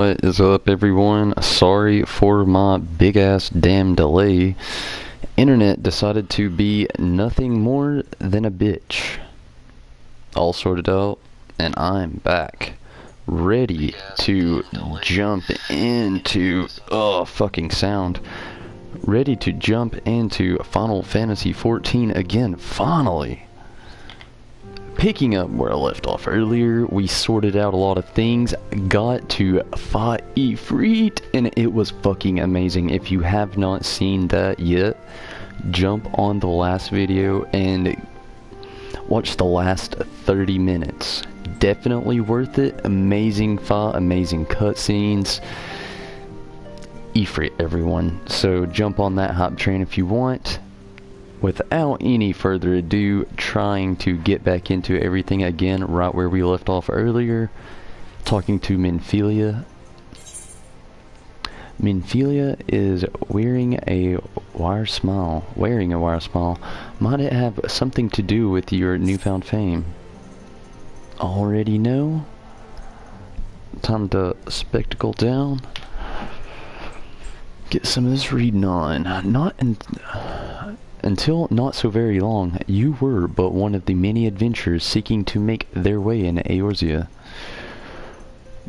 What is up, everyone? Sorry for my big ass damn delay. Internet decided to be nothing more than a bitch. All sorted out, and I'm back. Ready to jump into fucking sound. Ready to jump into Final Fantasy XIV again, finally. Picking up where I left off earlier, we sorted out a lot of things, got to fight Ifrit, and it was fucking amazing. If you have not seen that yet, jump on the last video and watch the last 30 minutes. Definitely worth it. Amazing fight, amazing cutscenes. Ifrit, everyone. So jump on that hype train if you want. Without any further ado, trying to get back into everything again right where we left off earlier, talking to Minfilia. Minfilia is wearing a wire smile. Might it have something to do with your newfound fame? Already know? Time to spectacle down. Get some of this reading on. Until not so very long, you were but one of the many adventurers seeking to make their way in Eorzea.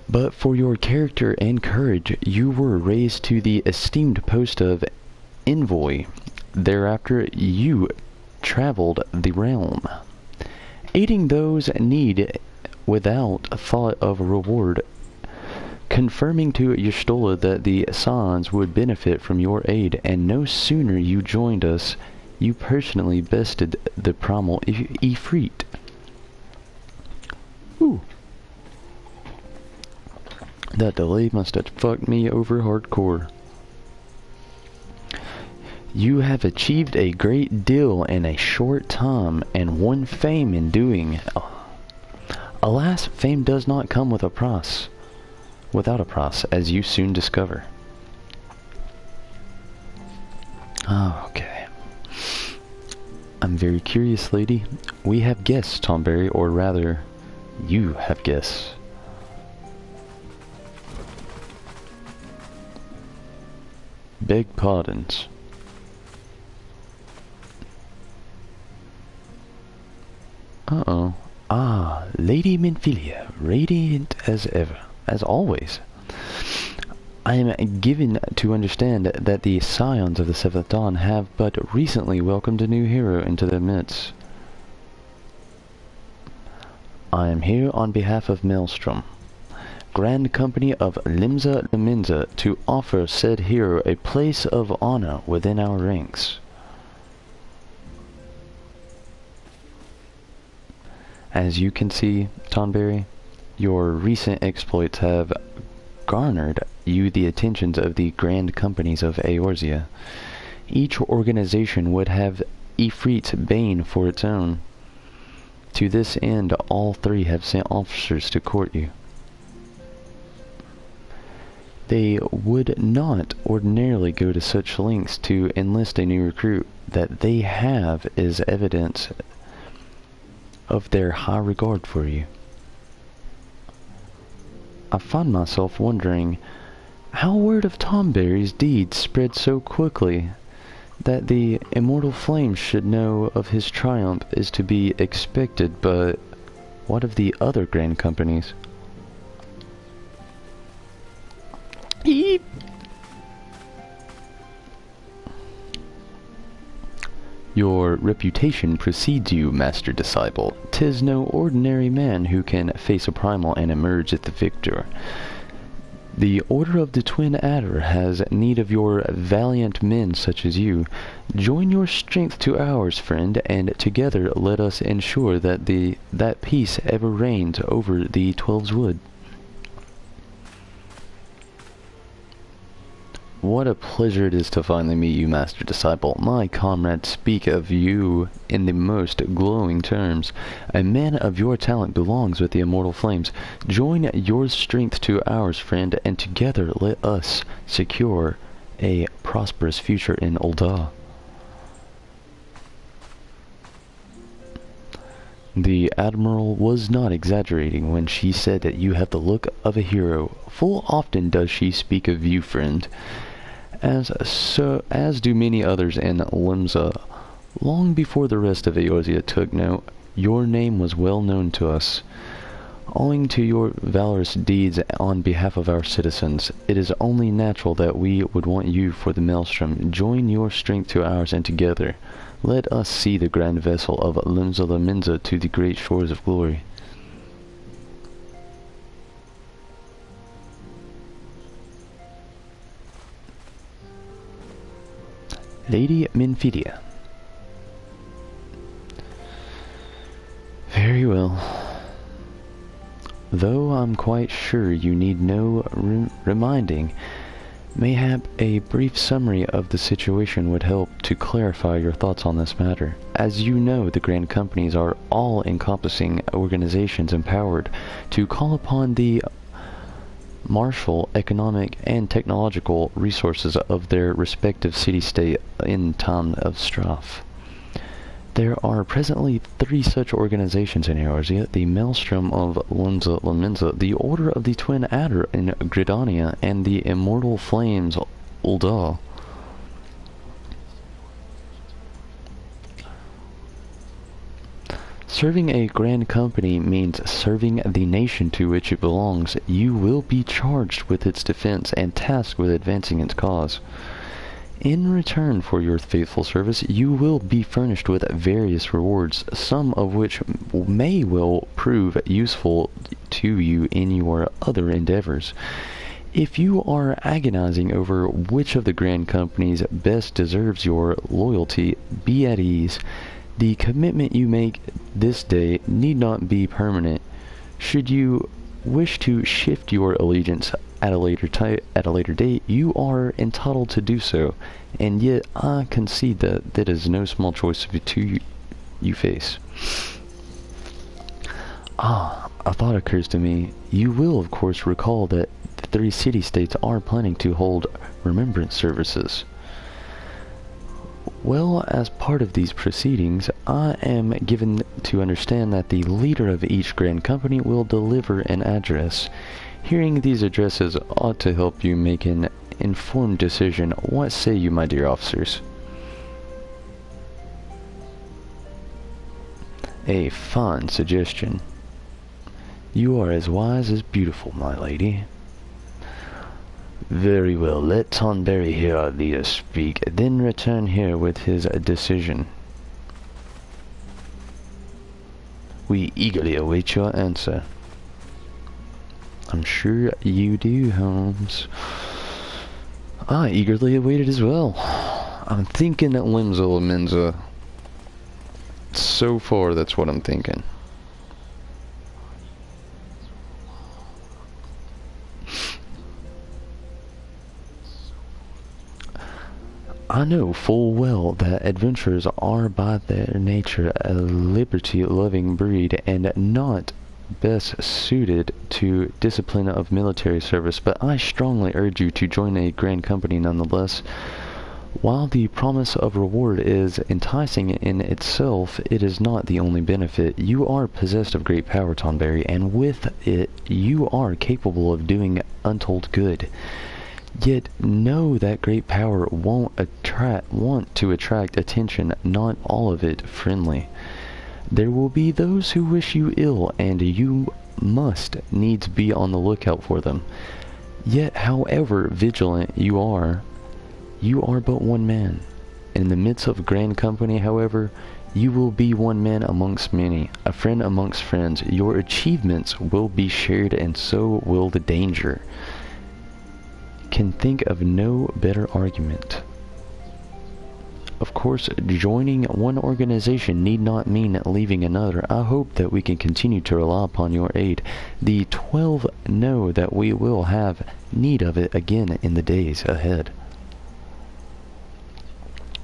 But for your character and courage, you were raised to the esteemed post of envoy. Thereafter, you traveled the realm, aiding those in need without thought of reward, confirming to Y'shtola that the Scions would benefit from your aid, and no sooner you joined us, you personally bested the primal Ifrit. Ooh. That delay must have fucked me over hardcore. You have achieved a great deal in a short time, and won fame in doing. Alas, fame does not come with a price. Without a price, as you soon discover. Okay. I'm very curious, lady. We have guests, Tonberry, or rather, you have guests. Beg pardons. Uh-oh. Ah, Lady Minfilia, radiant as ever. As always. I am given to understand that the Scions of the Seventh Dawn have but recently welcomed a new hero into their midst. I am here on behalf of Maelstrom, Grand Company of Limsa Leminza, to offer said hero a place of honor within our ranks. As you can see, Tonberry, your recent exploits have garnered you the attentions of the Grand Companies of Eorzea. Each organization would have Ifrit's bane for its own. To this end, all three have sent officers to court you. They would not ordinarily go to such lengths to enlist a new recruit. That they have is evidence of their high regard for you. I find myself wondering how word of Tonberry's deeds spread so quickly that the immortal flame should know of his triumph is to be expected, but what of the other grand companies? Eep. Your reputation precedes you, Master Disciple. 'Tis no ordinary man who can face a primal and emerge as the victor. The Order of the Twin Adder has need of your valiant men such as you. Join your strength to ours, friend, and together let us ensure that peace ever reigns over the Twelve's Wood. What a pleasure it is to finally meet you, Master Disciple. My comrades speak of you in the most glowing terms. A man of your talent belongs with the immortal flames. Join your strength to ours, friend, and together let us secure a prosperous future in Ul'dah. The Admiral was not exaggerating when she said that you have the look of a hero. Full often does she speak of you, friend, as do many others in Limsa. Long before the rest of Eorzea took note, your name was well known to us. Owing to your valorous deeds on behalf of our citizens, it is only natural that we would want you for the Maelstrom. Join your strength to ours, and together let us see the grand vessel of Limsa Laminza to the great shores of glory. Lady Minfidia. Very well. Though I'm quite sure you need no reminding, mayhap a brief summary of the situation would help to clarify your thoughts on this matter. As you know, the Grand Companies are all-encompassing organizations empowered to call upon the martial, economic, and technological resources of their respective city-state in time of strife. There are presently 3 such organizations in Eorzea: the Maelstrom of Limsa Laminza, the Order of the Twin Adder in Gridania, and the Immortal Flames Ul'dah. Serving a grand company means serving the nation to which it belongs. You will be charged with its defense and tasked with advancing its cause. In return for your faithful service, you will be furnished with various rewards, some of which may well prove useful to you in your other endeavors. If you are agonizing over which of the grand companies best deserves your loyalty, be at ease. The commitment you make this day need not be permanent. Should you wish to shift your allegiance at a later date, you are entitled to do so, and yet I concede that that is no small choice you face. A thought occurs to me. You will, of course, recall that the 3 city-states are planning to hold remembrance services. Well, as part of these proceedings, I am given to understand that the leader of each grand company will deliver an address. Hearing these addresses ought to help you make an informed decision. What say you, my dear officers? A fine suggestion. You are as wise as beautiful, my lady. Very well, let Tonberry hear our leader speak, then return here with his decision. We eagerly await your answer. I'm sure you do, Holmes. I eagerly await it as well. I'm thinking that Limsa Laminza. So far, that's what I'm thinking. I know full well that adventurers are by their nature a liberty-loving breed and not best suited to discipline of military service, but I strongly urge you to join a grand company nonetheless. While the promise of reward is enticing in itself, it is not the only benefit. You are possessed of great power, Tonberry, and with it you are capable of doing untold good. Yet know that great power want to attract attention, not all of it friendly. There will be those who wish you ill, and you must needs be on the lookout for them. Yet, however vigilant you are but one man. In the midst of grand company, however, you will be one man amongst many, a friend amongst friends. Your achievements will be shared, and so will the danger. Can think of no better argument. Of course, joining one organization need not mean leaving another. I hope that we can continue to rely upon your aid. The 12 know that we will have need of it again in the days ahead.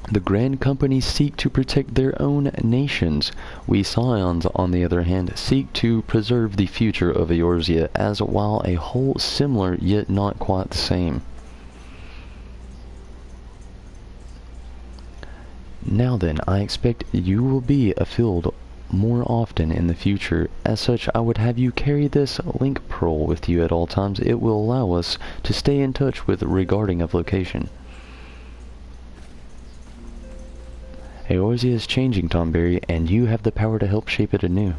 The grand companies seek to protect their own nations. We Scions, on the other hand, seek to preserve the future of Eorzea as while a whole similar yet not quite the same. Now then, I expect you will be afield more often in the future. As such, I would have you carry this link pearl with you at all times. It will allow us to stay in touch with regarding of location. Eorzea is changing, Tonberry, and you have the power to help shape it anew.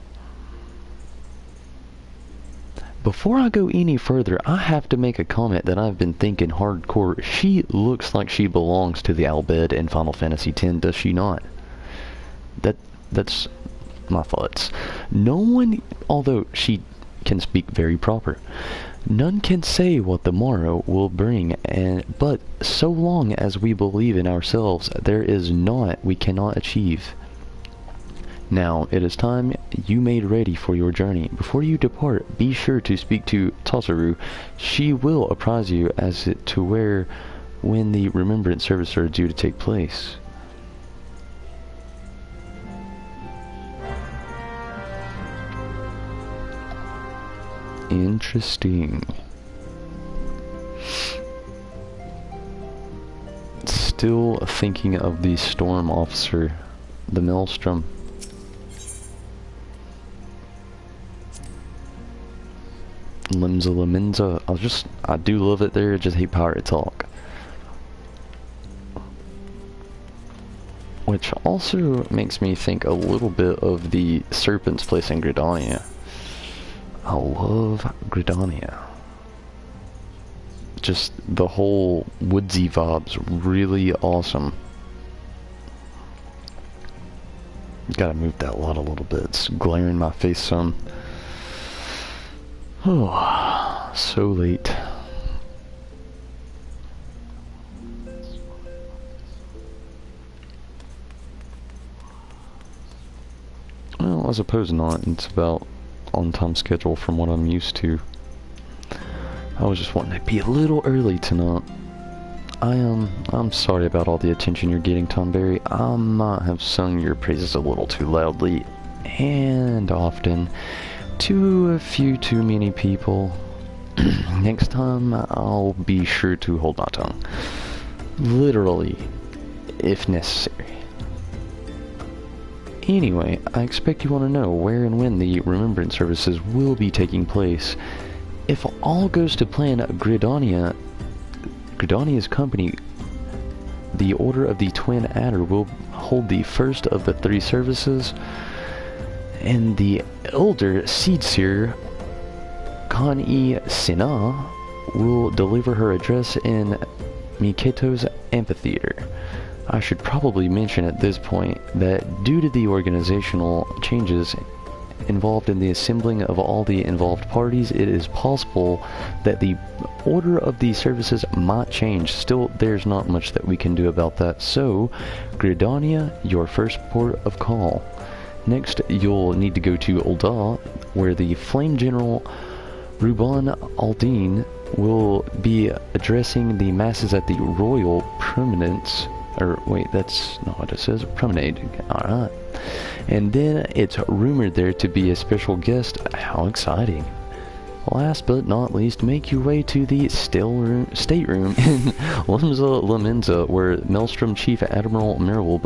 Before I go any further, I have to make a comment that I've been thinking hardcore. She looks like she belongs to the Albed in Final Fantasy X, does she not? That's my thoughts. No one, although she can speak very proper, none can say what the morrow will bring, but so long as we believe in ourselves, there is naught we cannot achieve. Now, it is time you made ready for your journey. Before you depart, be sure to speak to Tosaru. She will apprise you as to when the remembrance services are due to take place. Interesting. Still thinking of the storm officer, the Maelstrom. Limsa Laminza. I do love it there, I just hate pirate talk. Which also makes me think a little bit of the Serpent's place in Gridania. I love Gridania. Just the whole woodsy vibes, really awesome. Gotta move that light a little bit, it's glaring my face some. Oh, so late. Well, I suppose not. It's about on time schedule from what I'm used to. I was just wanting to be a little early tonight. I'm sorry about all the attention you're getting, Tonberry. I might have sung your praises a little too loudly and often to a few too many people. Next time, I'll be sure to hold my tongue. Literally, if necessary. Anyway, I expect you want to know where and when the remembrance services will be taking place. If all goes to plan, Gridania's company, the Order of the Twin Adder, will hold the first of the 3 services, and the elder Seedseer, Kan-e Sina, will deliver her address in Miketo's amphitheater. I should probably mention at this point that due to the organizational changes involved in the assembling of all the involved parties, it is possible that the order of the services might change. Still, there's not much that we can do about that. So, Gridania, your first port of call. Next, you'll need to go to Ul'dah, where the Flame General Ruban Aldine will be addressing the masses at the Royal Prominence. Or, wait, that's not what it says. Promenade. Alright. And then it's rumored there to be a special guest. How exciting. Last but not least, make your way to the stateroom in Limsa Laminza, where Maelstrom Chief Admiral Merrill,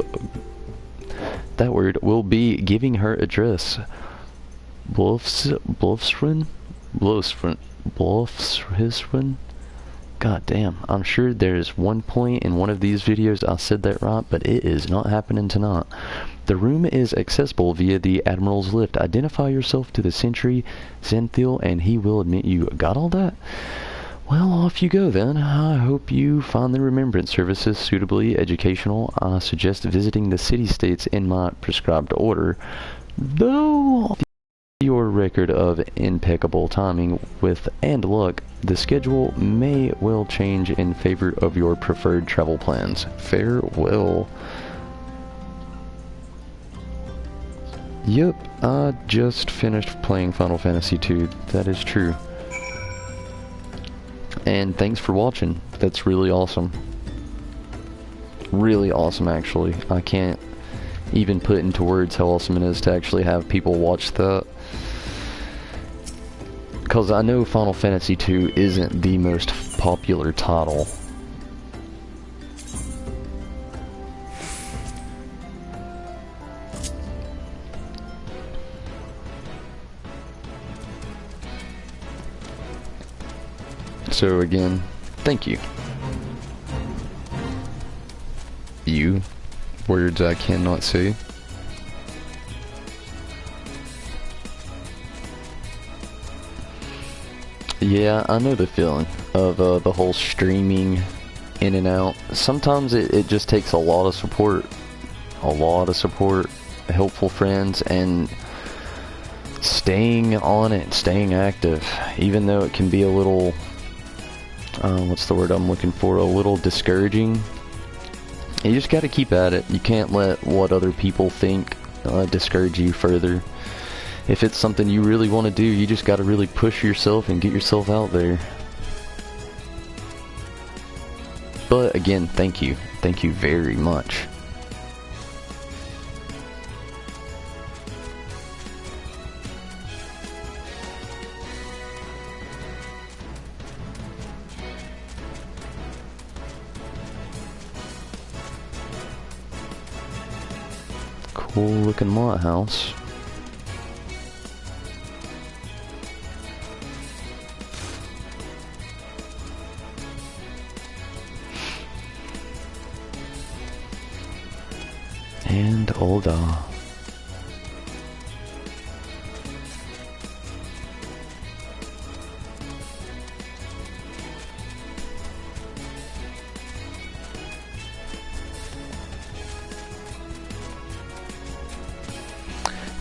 that word, will be giving her address. Bluffsrin? God damn, I'm sure there's one point in one of these videos I said that right, but it is not happening tonight. The room is accessible via the Admiral's lift. Identify yourself to the sentry, Xanthil, and he will admit you. Got all that? Well, off you go then. I hope you find the remembrance services suitably educational. I suggest visiting the city-states in my prescribed order, though your record of impeccable timing and luck, the schedule may well change in favor of your preferred travel plans. Farewell. Yep, I just finished playing Final Fantasy II. That is true. And thanks for watching. That's really awesome. Really awesome, actually. I can't even put into words how awesome it is to actually have people watch that. Because I know Final Fantasy II isn't the most popular title. So again, thank you. You, words I cannot say. Yeah, I know the feeling of the whole streaming in and out. Sometimes it just takes a lot of support, helpful friends, and staying on it, staying active, even though it can be a little, what's the word I'm looking for, a little discouraging. You just gotta keep at it. You can't let what other people think discourage you further. If it's something you really want to do, you just gotta really push yourself and get yourself out there. But again, thank you. Thank you very much. Cool looking lighthouse. And Olda.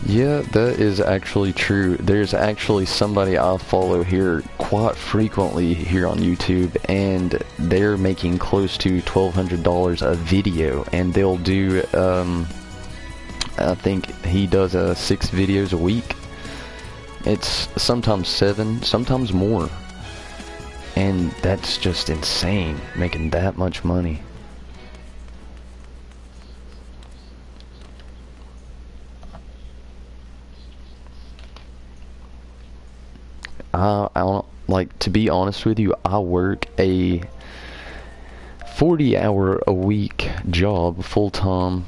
Yeah, that is actually true. There's actually somebody I follow here quite frequently here on YouTube, and they're making close to $1,200 a video, and they'll do, I think he does 6 videos a week. It's sometimes 7, sometimes more, and that's just insane, making that much money. I don't, like, to be honest with you, I work a 40-hour-a-week job full-time,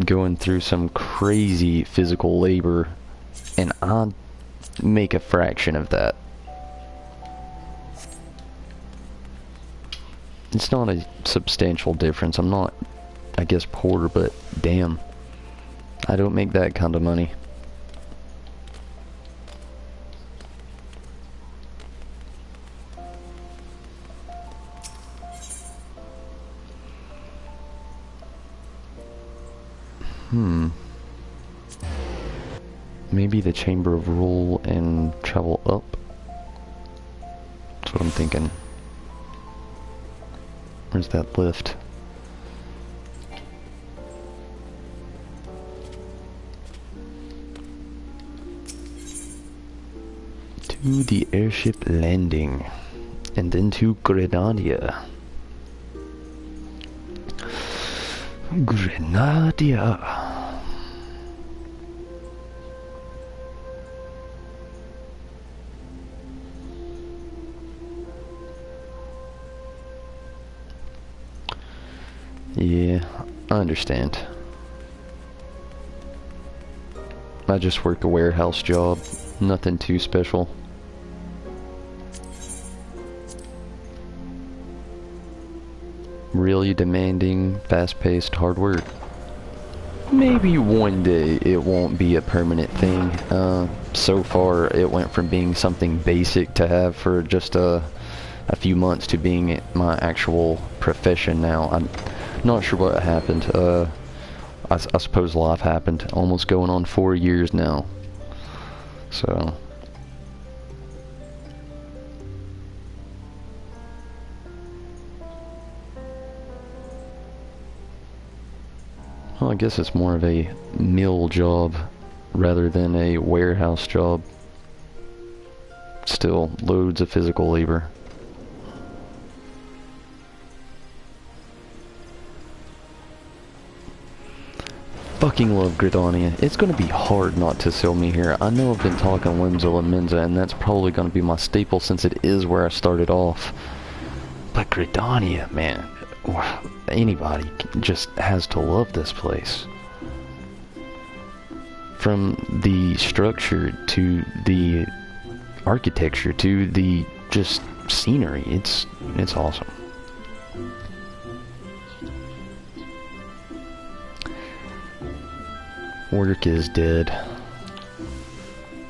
going through some crazy physical labor, and I make a fraction of that. It's not a substantial difference. I'm not, I guess, poor, but damn, I don't make that kind of money. Maybe the Chamber of Rule and travel up. That's what I'm thinking. Where's that lift? To the airship landing. And then to Grenada. Grenada. Yeah, I understand. I just work a warehouse job, nothing too special. Really demanding, fast-paced, hard work. Maybe one day it won't be a permanent thing. So far it went from being something basic to have for just a few months to being my actual profession now. I'm not sure what happened. I suppose life happened. Almost going on 4 years now. So. Well, I guess it's more of a mill job rather than a warehouse job. Still, loads of physical labor. Fucking love Gridania. It's gonna be hard not to sell me here. I know I've been talking Wimsel and Menza, and that's probably gonna be my staple since it is where I started off. But Gridania, man, anybody just has to love this place. From the structure to the architecture to the just scenery. It's awesome. Work is dead.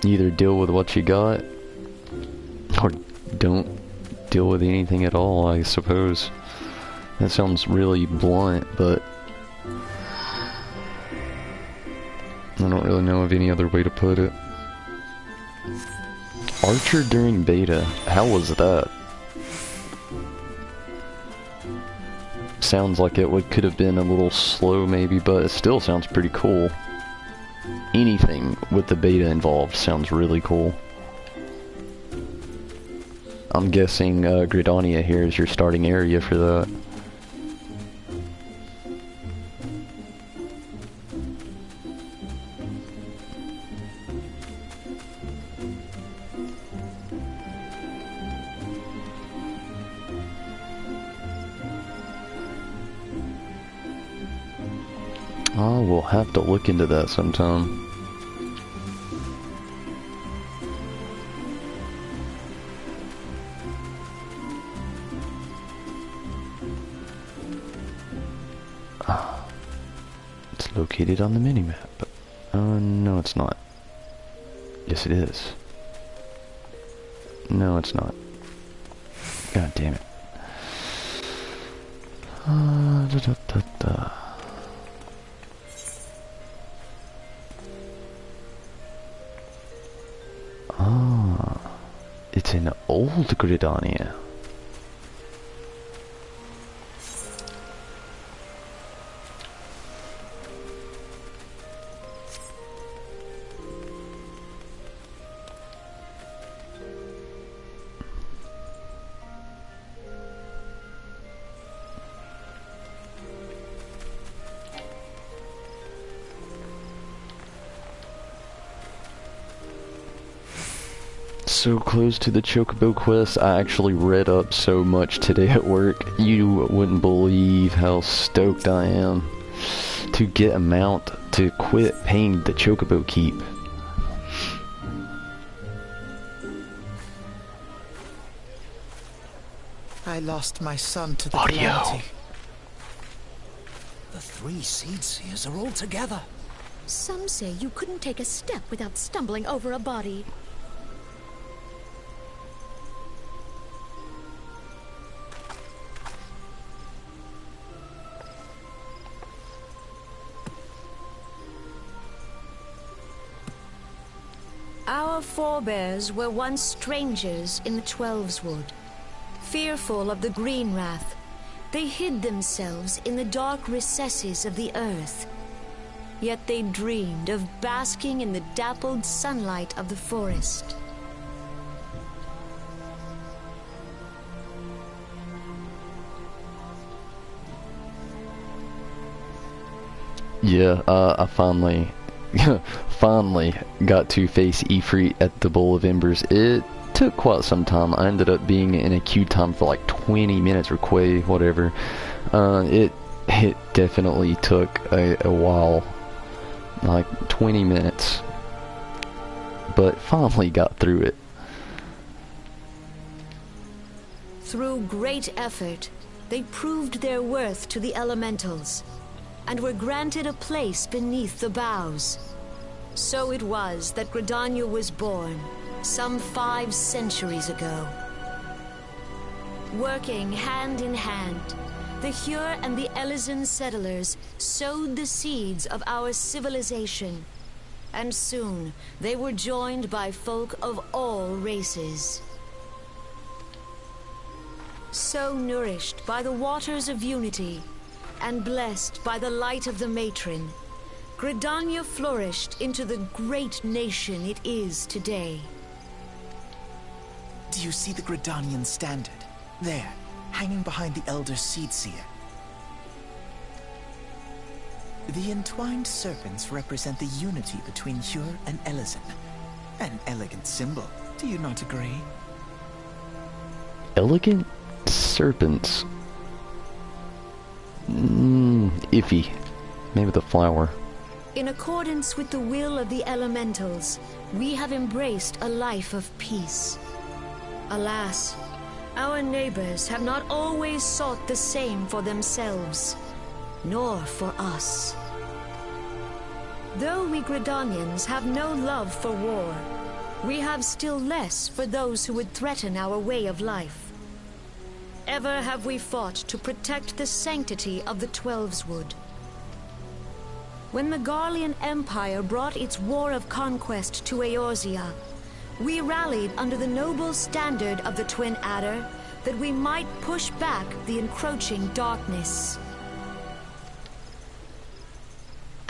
Either deal with what you got, or don't deal with anything at all, I suppose. That sounds really blunt, but I don't really know of any other way to put it. Archer during beta, how was that? Sounds like it could have been a little slow maybe, but it still sounds pretty cool. Anything with the beta involved sounds really cool. I'm guessing Gridania here is your starting area for that. Oh, we'll have to look into that sometime. It's located on the minimap, but no it's not. Yes it is. No it's not. God damn it. It's in old Gridania. So close to the Chocobo quest. I actually read up so much today at work. You wouldn't believe how stoked I am to get a mount to quit paying the Chocobo keep. I lost my son to the Audio. calamity. The 3 seed seers are all together. Some say you couldn't take a step without stumbling over a body. Our forebears were once strangers in the Twelveswood. Fearful of the Green Wrath, they hid themselves in the dark recesses of the earth. Yet they dreamed of basking in the dappled sunlight of the forest. Yeah, I finally got to face Ifrit at the Bowl of Embers. It took quite some time. I ended up being in a queue time for like 20 minutes or whatever. It definitely took a while, like 20 minutes, but finally got through it. Through great effort, they proved their worth to the elementals, and were granted a place beneath the boughs. So it was that Gridania was born, some 5 centuries ago. Working hand in hand, the Hyur and the Elysian settlers sowed the seeds of our civilization, and soon they were joined by folk of all races. So nourished by the waters of unity, and blessed by the light of the matron, Gridania flourished into the great nation it is today. Do you see the Gridanian standard? There, hanging behind the Elder Seed Seer. The entwined serpents represent the unity between Hyur and Elysian. An elegant symbol, do you not agree? Elegant serpents. Iffy. Maybe the flower. In accordance with the will of the elementals, we have embraced a life of peace. Alas, our neighbors have not always sought the same for themselves, nor for us. Though we Gridanians have no love for war, we have still less for those who would threaten our way of life. Ever have we fought to protect the sanctity of the Twelveswood. When the Garlean Empire brought its war of conquest to Eorzea, we rallied under the noble standard of the Twin Adder that we might push back the encroaching darkness.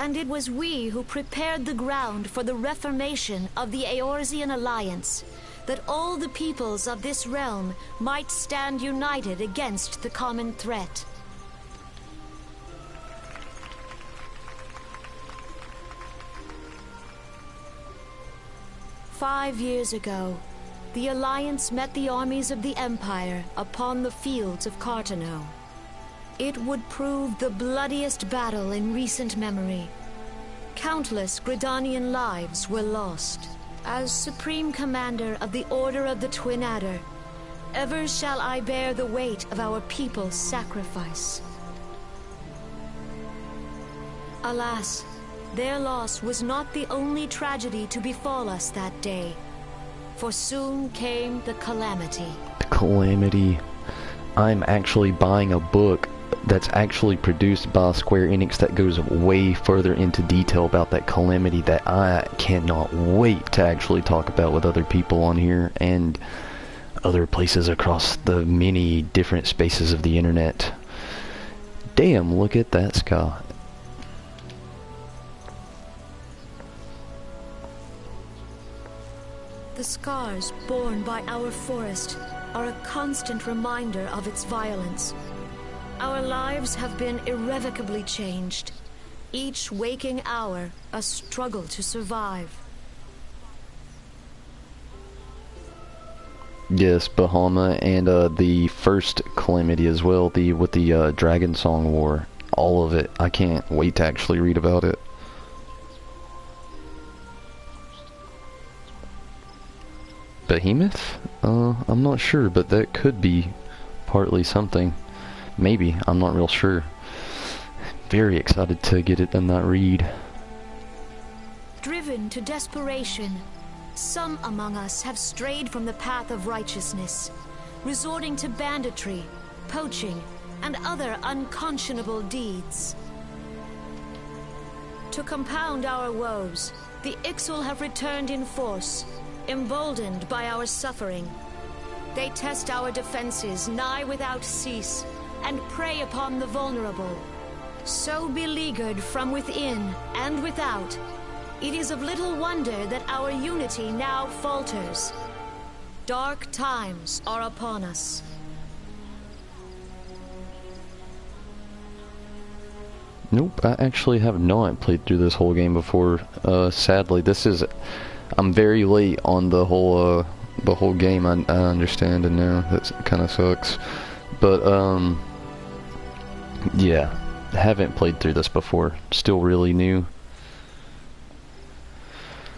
And it was we who prepared the ground for the reformation of the Eorzean Alliance, that all the peoples of this realm might stand united against the common threat. "5 years ago, the Alliance met the armies of the Empire upon the fields of Cartano. It would prove the bloodiest battle in recent memory. Countless Gridanian lives were lost. As Supreme Commander of the Order of the Twin Adder, ever shall I bear the weight of our people's sacrifice. Alas, their loss was not the only tragedy to befall us that day, for soon came the calamity. The calamity. I'm actually buying a book that's actually produced by Square Enix that goes way further into detail about that calamity that I cannot wait to actually talk about with other people on here and other places across the many different spaces of the internet. Damn, look at that sky. The scars borne by our forest are a constant reminder of its violence. Our lives have been irrevocably changed. Each waking hour, a struggle to survive. Yes, Bahama, and the first calamity as well, with the Dragon Song War. All of it. I can't wait to actually read about it. Behemoth? I'm not sure, but that could be partly something. Maybe, I'm not real sure. Very excited to get it in that read. Driven to desperation, some among us have strayed from the path of righteousness, resorting to banditry, poaching, and other unconscionable deeds. To compound our woes, the Ixal have returned in force, emboldened by our suffering. They test our defenses nigh without cease, and prey upon the vulnerable. So beleaguered from within and without, it is of little wonder that our unity now falters. Dark times are upon us. Nope, I actually have not played through this whole game before. Sadly, I'm very late on the whole game. I understand, and now that kind of sucks. But yeah, haven't played through this before. Still really new.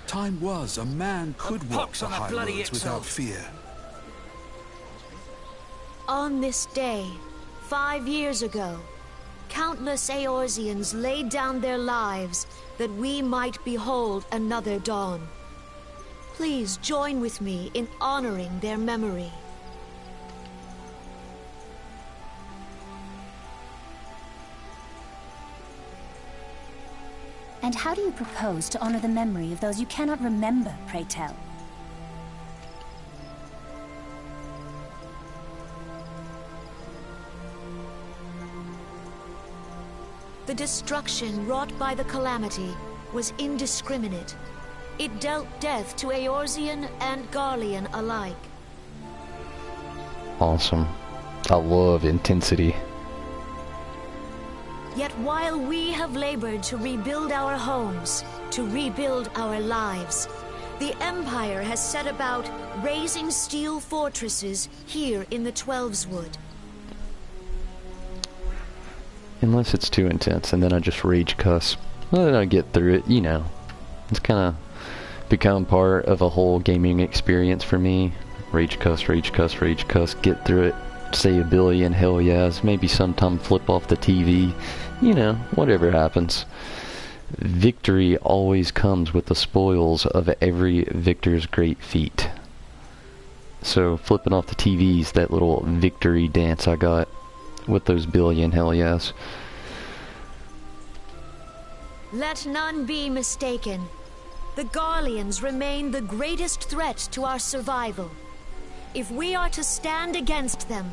Time was a man could walk the high roads without fear. On this day, 5 years ago, countless Eorzeans laid down their lives that we might behold another dawn. Please join with me in honoring their memory. And how do you propose to honor the memory of those you cannot remember, pray tell? The destruction wrought by the calamity was indiscriminate. It dealt death to Eorzean and Garlean alike. Awesome. I love intensity. Yet while we have labored to rebuild our homes, to rebuild our lives, the Empire has set about raising steel fortresses here in the Twelveswood. Unless it's too intense, and then I just rage cuss. Well, then I get through it, you know. It's kind of become part of a whole gaming experience for me. rage cuss, rage cuss, rage cuss, get through it, say a billion hell yes, maybe sometime flip off the TV, you know, whatever happens. Victory always comes with the spoils of every victor's great feat. So flipping off the TV's that little victory dance I got with those billion hell yes. Let none be mistaken. The Garleans remain the greatest threat to our survival. If we are to stand against them,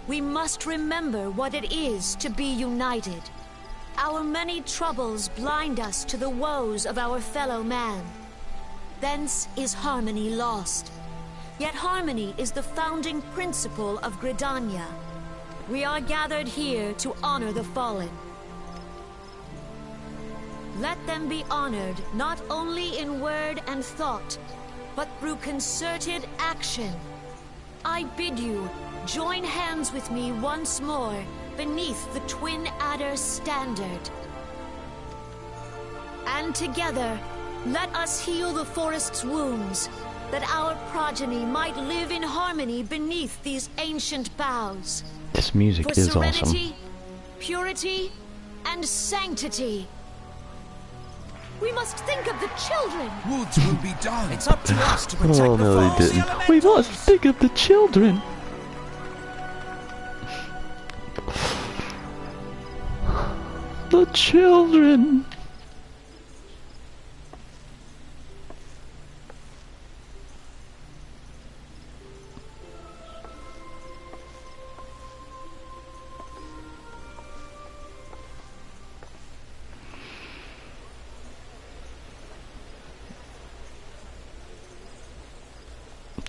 we must remember what it is to be united. Our many troubles blind us to the woes of our fellow man. Thence is harmony lost. Yet harmony is the founding principle of Gridania. We are gathered here to honor the fallen. Let them be honored not only in word and thought, but through concerted action. I bid you join hands with me once more beneath the Twin Adder's standard. And together, let us heal the forest's wounds, that our progeny might live in harmony beneath these ancient boughs. This music For is serenity, awesome. purity, and sanctity. We must think of the children. Woods will be done. It's up to us to protect Oh the no, they false didn't. We must elementals. think of the children. The children.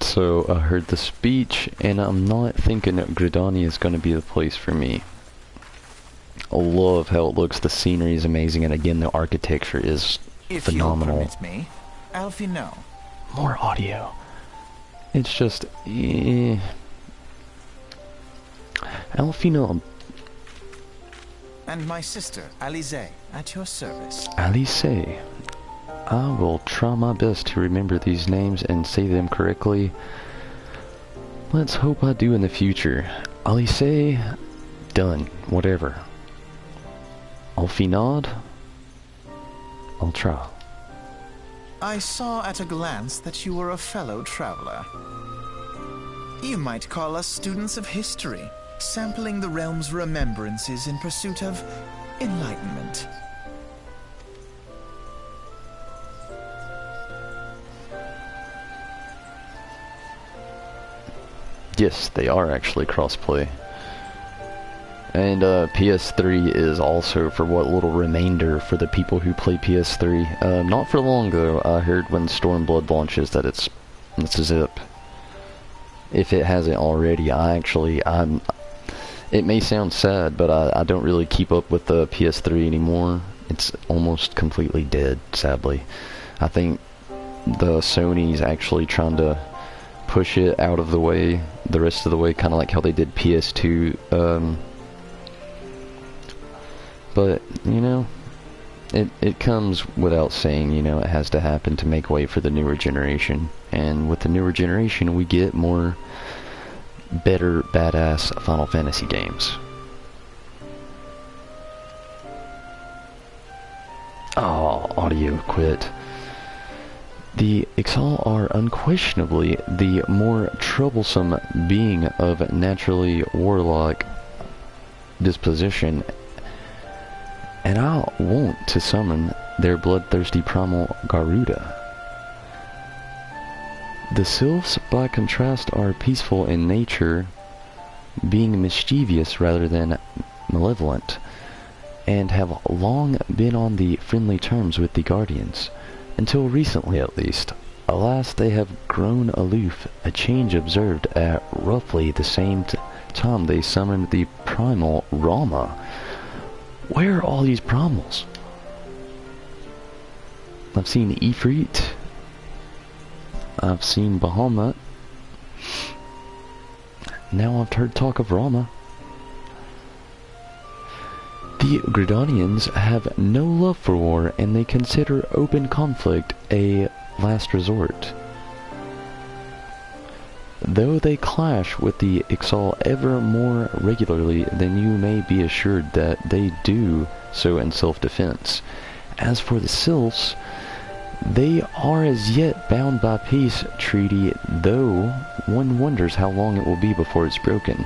So I heard the speech, and I'm not thinking that Gridania is going to be the place for me. I love how it looks. The scenery is amazing, and again, the architecture is If phenomenal. you'll permit me, Alfie, no. More audio. It's just, Alfino, And my sister, Alize, at your service. Alice. I will try my best to remember these names and say them correctly. Let's hope I do in the future. Alice, done. Whatever. Alfinad, I'll try. I saw at a glance that you were a fellow traveler. You might call us students of history, sampling the realm's remembrances in pursuit of enlightenment. Yes, they are actually crossplay. And PS3 is also for what little remainder for the people who play PS3. Not for long though. I heard when Stormblood launches that it's a zip. If it hasn't already, it may sound sad, but I don't really keep up with the PS3 anymore. It's almost completely dead, sadly. I think the Sony's actually trying to push it out of the way, the rest of the way, kind of like how they did PS2. But, you know, it comes without saying, you know, it has to happen to make way for the newer generation. And with the newer generation, we get more better, badass Final Fantasy games. Oh, audio quit. The Ixal are unquestionably the more troublesome being of naturally warlike disposition, and I want to summon their bloodthirsty primal Garuda. The sylphs, by contrast, are peaceful in nature, being mischievous rather than malevolent, and have long been on the friendly terms with the Guardians. Until recently, at least. Alas, they have grown aloof, a change observed at roughly the same time they summoned the primal Rama. Where are all these primals? I've seen Ifrit. I've seen Bahamut. Now I've heard talk of Rama. The Gridanians have no love for war, and they consider open conflict a last resort. though they clash with the XIV ever more regularly, then you may be assured that they do so in self-defense. As for the Sylphs, they are as yet bound by peace treaty, though one wonders how long it will be before it's broken.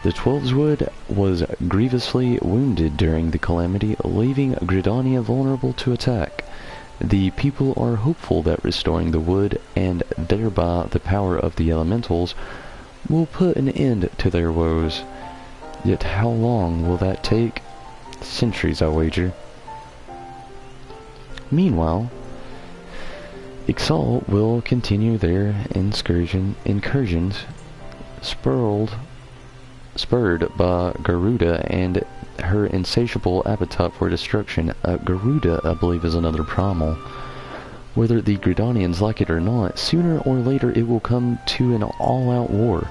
The Twelveswood was grievously wounded during the calamity, leaving Gridania vulnerable to attack. The people are hopeful that restoring the wood, and thereby the power of the elementals, will put an end to their woes. Yet how long will that take? Centuries, I wager. Meanwhile, Ixal will continue their incursions, spurred by Garuda and her insatiable appetite for destruction. Garuda, I believe, is another primal. Whether the Gridanians like it or not, sooner or later it will come to an all-out war.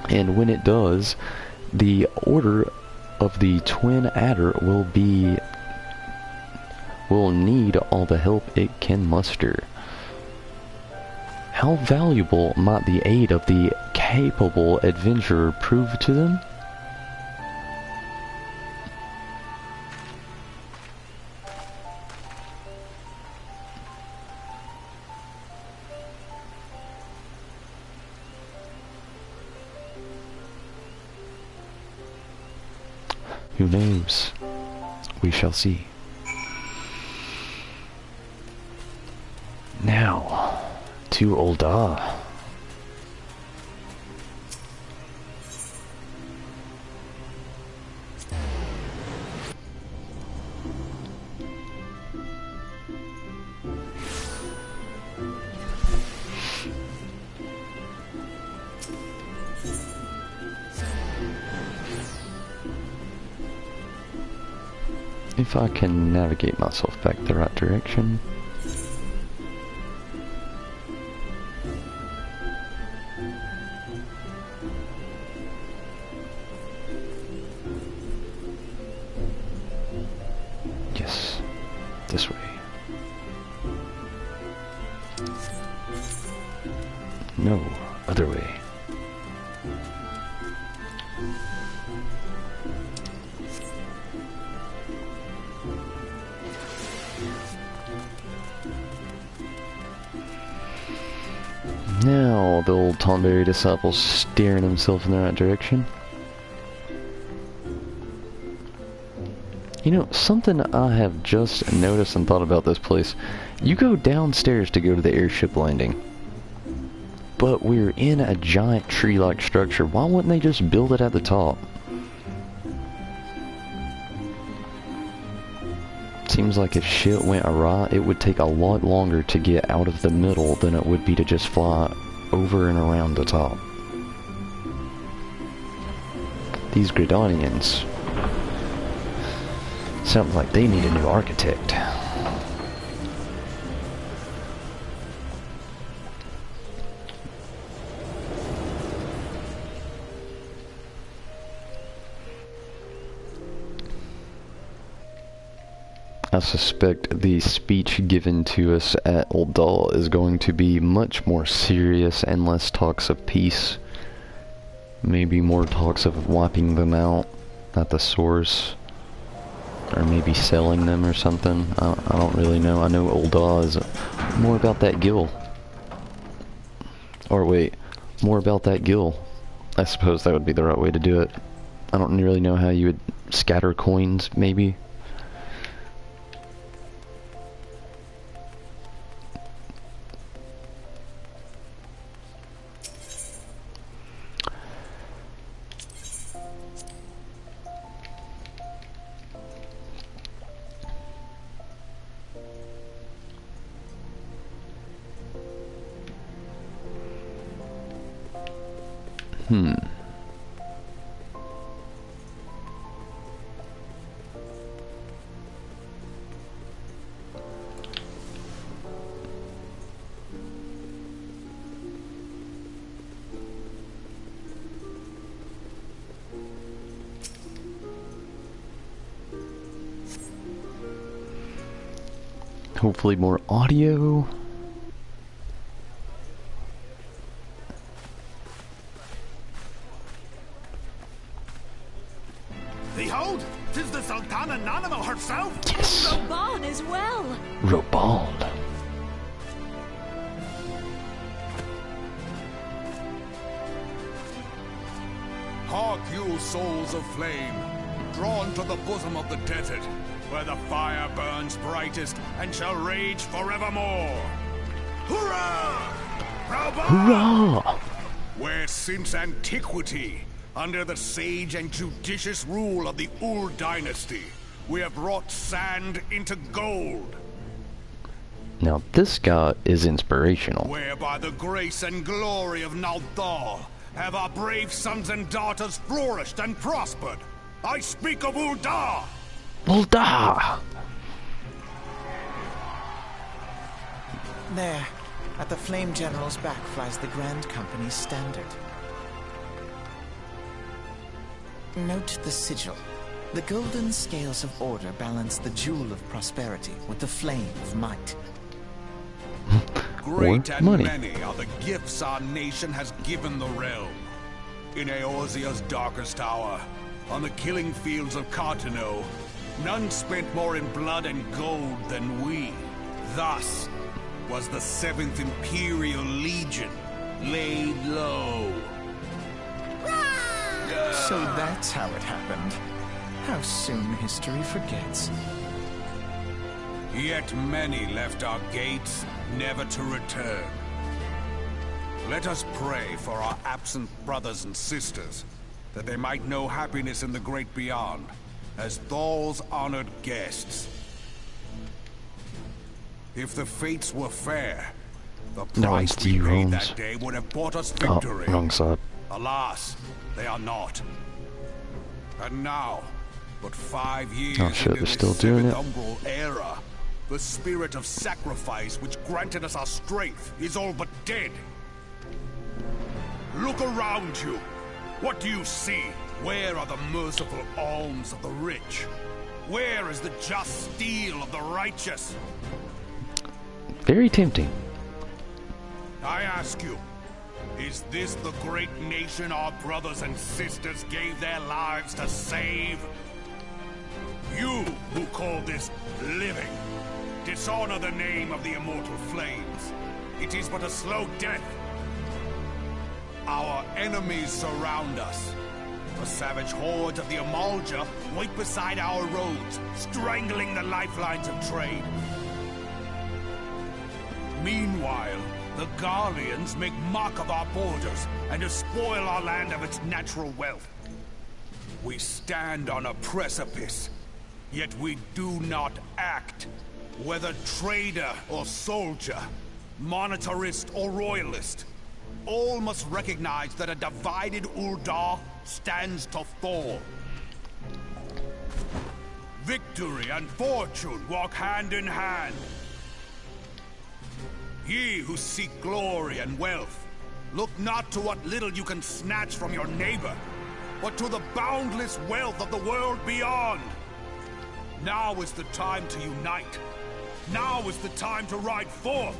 And when it does, the Order of the Twin Adder will need all the help it can muster. How valuable might the aid of the capable adventurer prove to them? Who knows? We shall see. Now, to Ul'dah. If I can navigate myself back the right direction. Yes, this way. No, other way. Now, the old Tonberry disciple's steering himself in the right direction. You know, something I have just noticed and thought about this place. You go downstairs to go to the airship landing. But we're in a giant tree-like structure. Why wouldn't they just build it at the top? Seems like if shit went awry, it would take a lot longer to get out of the middle than it would be to just fly over and around the top. These Gridanians sound like they need a new architect. I suspect the speech given to us at Ul'dah is going to be much more serious and less talks of peace. Maybe more talks of wiping them out at the source. Or maybe selling them or something. I don't really know. I know Ul'dah is more about that gill. Or wait, more about that gill. I suppose that would be the right way to do it. I don't really know how you would scatter coins, maybe. Hopefully more audio. told? 'Tis the Sultana Nanamo herself. Yes. Roban as well. Roban. Hark you, souls of flame, drawn to the bosom of the desert, where the fire burns brightest and shall rage forevermore. Hurrah! Roban! Hurrah! Where since antiquity, under the sage and judicious rule of the Ul dynasty, we have wrought sand into gold. Now this guy is inspirational. Where by the grace and glory of Naldal have our brave sons and daughters flourished and prospered. I speak of Ul'dah! Ul'dah! There, at the Flame General's back flies the Grand Company's standard. Note the sigil. The golden scales of order balance the jewel of prosperity with the flame of might. Great and money. many are the gifts our nation has given the realm. In Eorzea's darkest hour, on the killing fields of Cartano, none spent more in blood and gold than we. Thus was the 7th Imperial Legion laid low. So that's how it happened. How soon history forgets. Yet many left our gates, never to return. Let us pray for our absent brothers and sisters, that they might know happiness in the great beyond, as Thal's honored guests. If the fates were fair, the price we paid that day would have bought us victory. Oh, wrong side. Alas, they are not. And now, but 5 years Oh shit, into they're this still doing it. 7th Umbral era, the spirit of sacrifice which granted us our strength is all but dead. Look around you. What do you see? Where are the merciful alms of the rich? Where is the just steel of the righteous? Very tempting. I ask you, is this the great nation our brothers and sisters gave their lives to save? You who call this living, dishonor the name of the immortal flames. It is but a slow death. Our enemies surround us. The savage hordes of the Amalja wait beside our roads, strangling the lifelines of trade. Meanwhile, the Garleans make mock of our borders and despoil our land of its natural wealth. We stand on a precipice, yet we do not act. Whether trader or soldier, monetarist or royalist, all must recognize that a divided Ul'dah stands to fall. Victory and fortune walk hand in hand. Ye who seek glory and wealth, look not to what little you can snatch from your neighbor, but to the boundless wealth of the world beyond. Now is the time to unite. Now is the time to ride forth.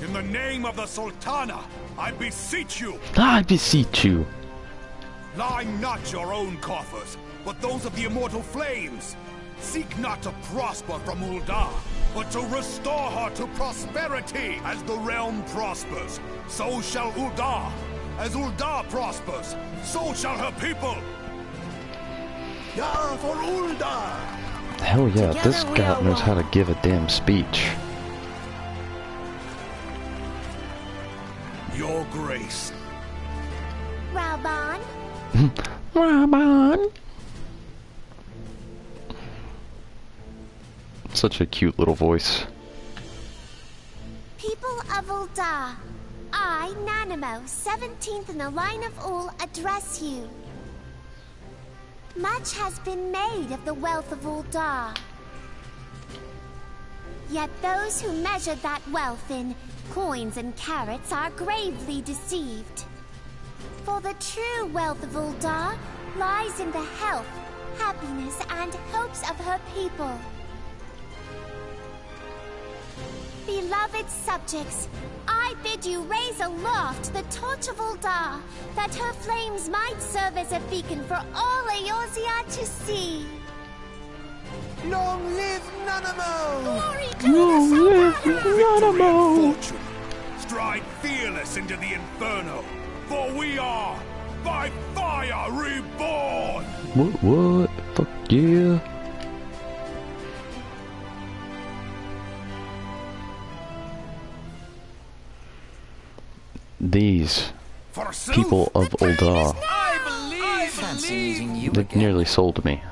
In the name of the Sultana, I beseech you. I beseech you. Line not your own coffers, but those of the immortal flames. Seek not to prosper from Ul'dah, but to restore her to prosperity. As the realm prospers, so shall Ul'dah. As Ul'dah prospers, so shall her people. Yeah, for Ul'dah! Hell yeah, Together this we guy are knows how to one. give a damn speech. Your grace. Raban, Raban. Such a cute little voice. people of Ul'dah, I, Nanamo, 17th in the line of Ul, address you. Much has been made of the wealth of Ul'dah. Yet those who measure that wealth in coins and carats are gravely deceived. For the true wealth of Ul'dah lies in the health, happiness, and hopes of her people. Beloved subjects, I I bid you raise aloft the torch of Ul'dah, that her flames might serve as a beacon for all Eorzea to see. Long live Nanamo! Glory to the Salvador! Fortune, stride fearless into the inferno, for we are by fire reborn! What? Fuck yeah. These Forsooth, people of Ul'dah, I fancy meeting you they've again. nearly sold me.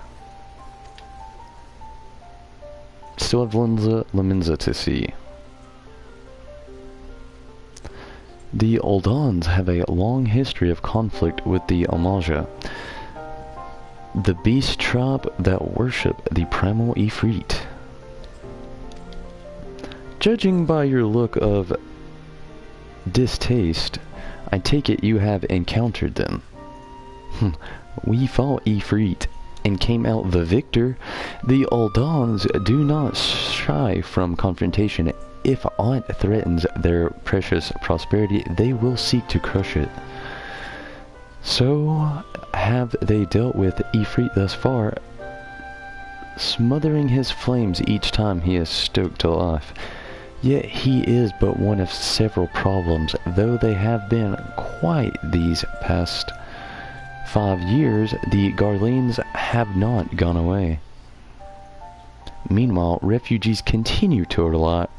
Still have Laminza to see. The Uldans have a long history of conflict with the Amalja, the beast tribe that worship the primal Ifrit. Judging by your look of distaste, I take it you have encountered them. We fought Ifrit and came out the victor. The Uldans do not shy from confrontation. If aught threatens their precious prosperity, they will seek to crush it. So have they dealt with Ifrit thus far, smothering his flames each time he is stoked to life. Yet he is but one of several problems, though they have been quite these past 5 years. The Garleans have not gone away. Meanwhile, refugees continue to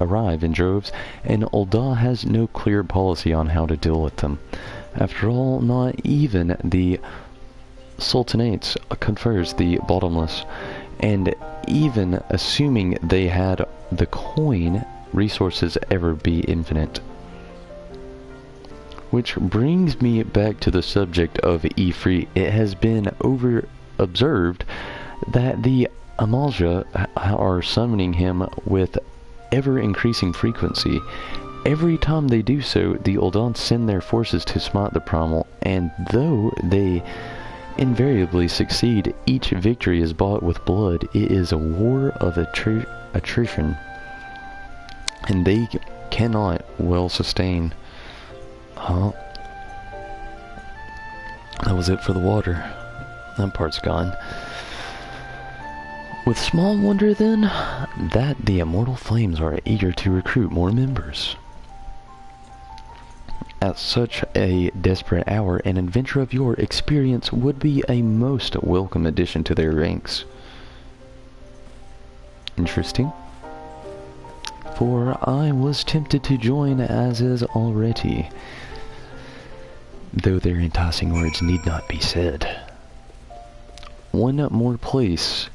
arrive in droves, and Ul'dah has no clear policy on how to deal with them. After all, not even the Sultanates confers the bottomless, and even assuming they had the coin, resources ever be infinite. Which brings me back to the subject of Ifrit. It has been observed that the Amalja are summoning him with ever-increasing frequency. Every time they do so, the Uldans send their forces to smite the primal, and though they invariably succeed, each victory is bought with blood. It is a war of attrition, and they cannot well sustain. That was it for the water. That part's gone. With small wonder, then, that the Immortal Flames are eager to recruit more members. At such a desperate hour, an adventure of your experience would be a most welcome addition to their ranks. Interesting. For I was tempted to join as is already, though their enticing words need not be said. One more place,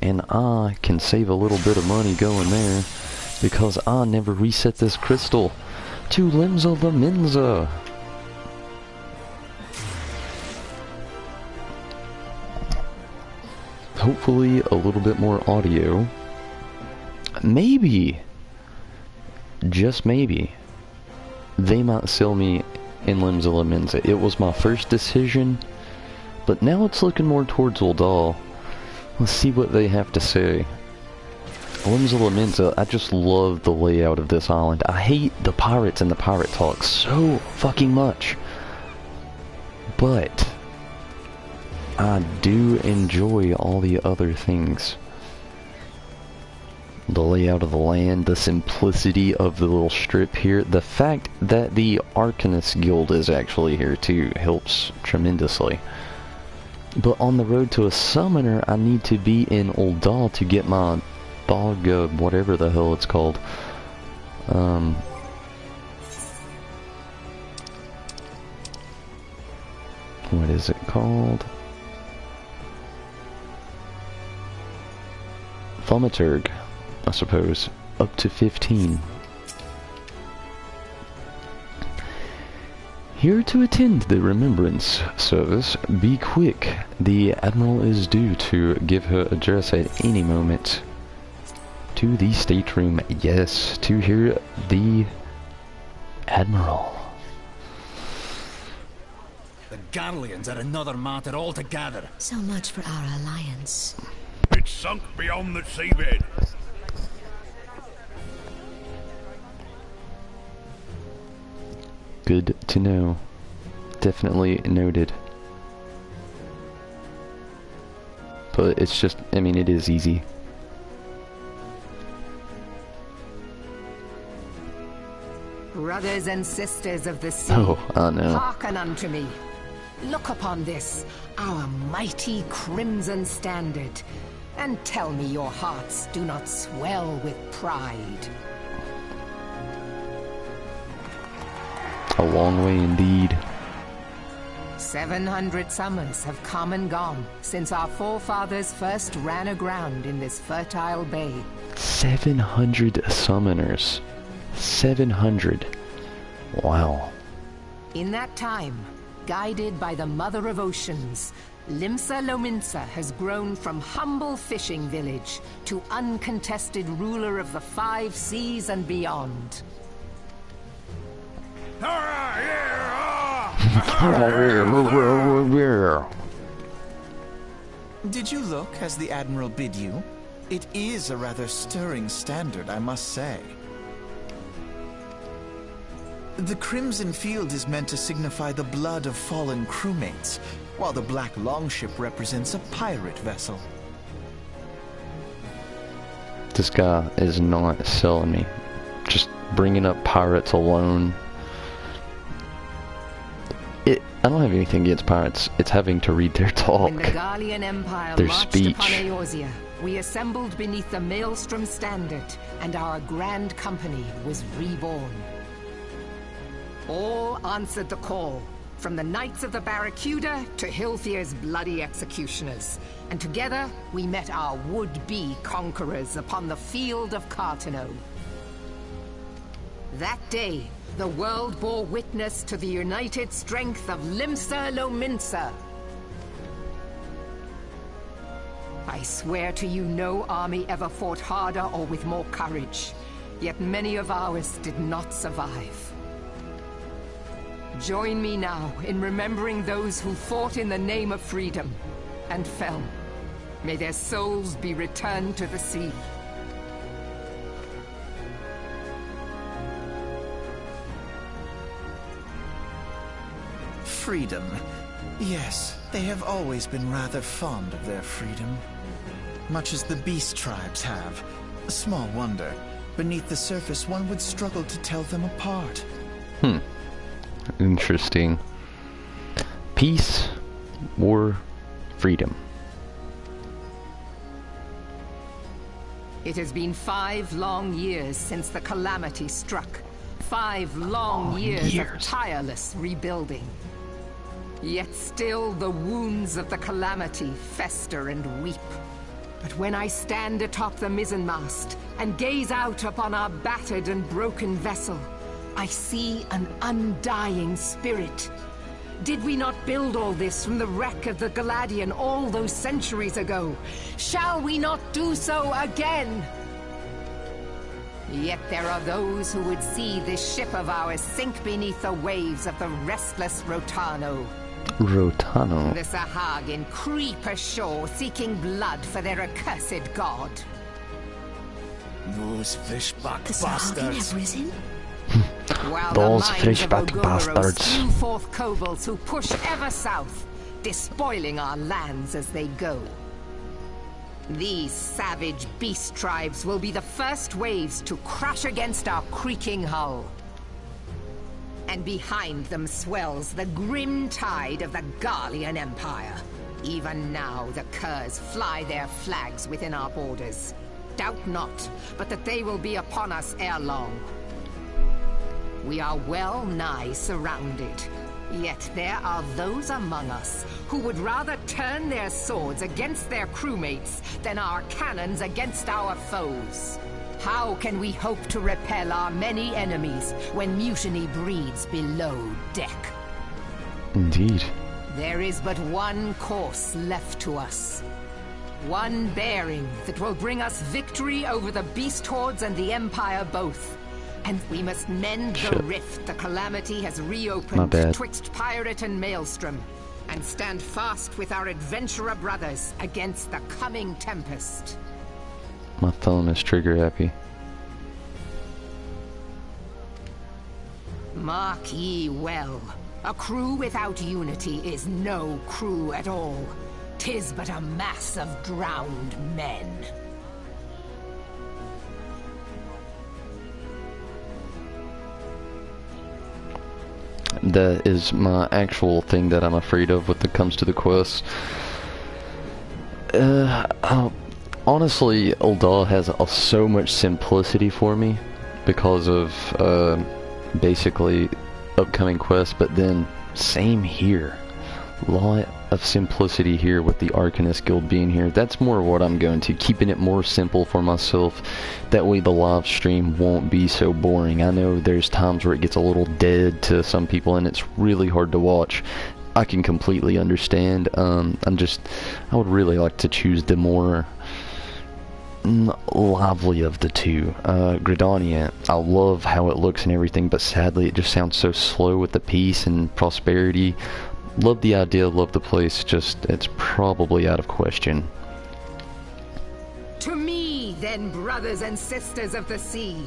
and I can save a little bit of money going there, because I never reset this crystal to Limsa Laminza. Hopefully a little bit more audio. Maybe, just maybe, they might sell me in Limsa Laminza. It was my first decision, but now it's looking more towards Ul'dah. Let's see what they have to say. Limsa Laminza, I just love the layout of this island. I hate the pirates and the pirate talk so fucking much, but I do enjoy all the other things. The layout of the land, the simplicity of the little strip here, the fact that the Arcanist Guild is actually here too helps tremendously. But on the road to a summoner, I need to be in Ul'dah to get my dog, whatever the hell it's called. What is it called? Thaumaturg, I suppose. Up to 15. Here to attend the remembrance service. Be quick. The Admiral is due to give her address at any moment. To the stateroom. Yes, to hear the Admiral. The Garleans are another matter altogether. So much for our alliance. It's sunk beyond the seabed. Good to know. Definitely noted. But it's just, I mean, it is easy. Brothers and sisters of the sea, Oh no. hearken unto me. Look upon this, our mighty crimson standard, and tell me your hearts do not swell with pride. A long way indeed. 700 summers have come and gone since our forefathers first ran aground in this fertile bay. 700 summoners. 700. Wow. In that time, guided by the Mother of Oceans, Limsa Lominsa has grown from humble fishing village to uncontested ruler of the 5 seas and beyond. Did you look as the Admiral bid you? It is a rather stirring standard, I must say. The crimson field is meant to signify the blood of fallen crewmates, while the black longship represents a pirate vessel. This guy is not selling me. Just bringing up pirates alone. I don't have anything against pirates. It's having to read their talk. When the Gallian Empire Their marched speech. upon Eorzea, we assembled beneath the Maelstrom standard, and our grand company was reborn. All answered the call, from the Knights of the Barracuda to Hilfir's bloody executioners. And together, we met our would-be conquerors upon the field of Cartano. That day, the world bore witness to the united strength of Limsa Lominsa. I swear to you, no army ever fought harder or with more courage. Yet many of ours did not survive. Join me now in remembering those who fought in the name of freedom and fell. May their souls be returned to the sea. Freedom. Yes, they have always been rather fond of their freedom. Much as the beast tribes have. Small wonder. Beneath the surface, one would struggle to tell them apart. Interesting. Peace, war, freedom. It has been 5 long years since the calamity struck. 5 long years of tireless rebuilding. Yet still the wounds of the calamity fester and weep. But when I stand atop the mizzenmast and gaze out upon our battered and broken vessel, I see an undying spirit. Did we not build all this from the wreck of the Galadian all those centuries ago? Shall we not do so again? Yet there are those who would see this ship of ours sink beneath the waves of the restless Rotano. Rotano. The Sahagin creep ashore seeking blood for their accursed god. Those fishback The Sahagin have risen? While Those the minds fishback of Ogoros bastards. spew forth kobolds who push ever south, despoiling our lands as they go. These savage beast tribes will be the first waves to crash against our creaking hull. And behind them swells the grim tide of the Gallian Empire. Even now the Curs fly their flags within our borders. Doubt not, but that they will be upon us ere long. We are well nigh surrounded. Yet there are those among us who would rather turn their swords against their crewmates than our cannons against our foes. How can we hope to repel our many enemies when mutiny breeds below deck? Indeed. There is but one course left to us. One bearing that will bring us victory over the beast hordes and the Empire both. And we must mend the Shit. rift the calamity has My reopened bad. twixt pirate and maelstrom, and stand fast with our adventurer brothers against the coming tempest. My phone is trigger happy. Mark ye well. A crew without unity is no crew at all. 'Tis but a mass of drowned men. That is my actual thing that I'm afraid of when it comes to the quest. Honestly, Ul'dah has so much simplicity for me because of basically upcoming quests, but then same here. Lot of simplicity here with the Arcanist Guild being here. That's more what I'm going to, keeping it more simple for myself. That way the live stream won't be so boring. I know there's times where it gets a little dead to some people and it's really hard to watch. I can completely understand. I would really like to choose the more lively of the two. Gridania, I love how it looks and everything, but sadly it just sounds so slow with the peace and prosperity. Love the idea, love the place, just it's probably out of question. To me, then, brothers and sisters of the sea,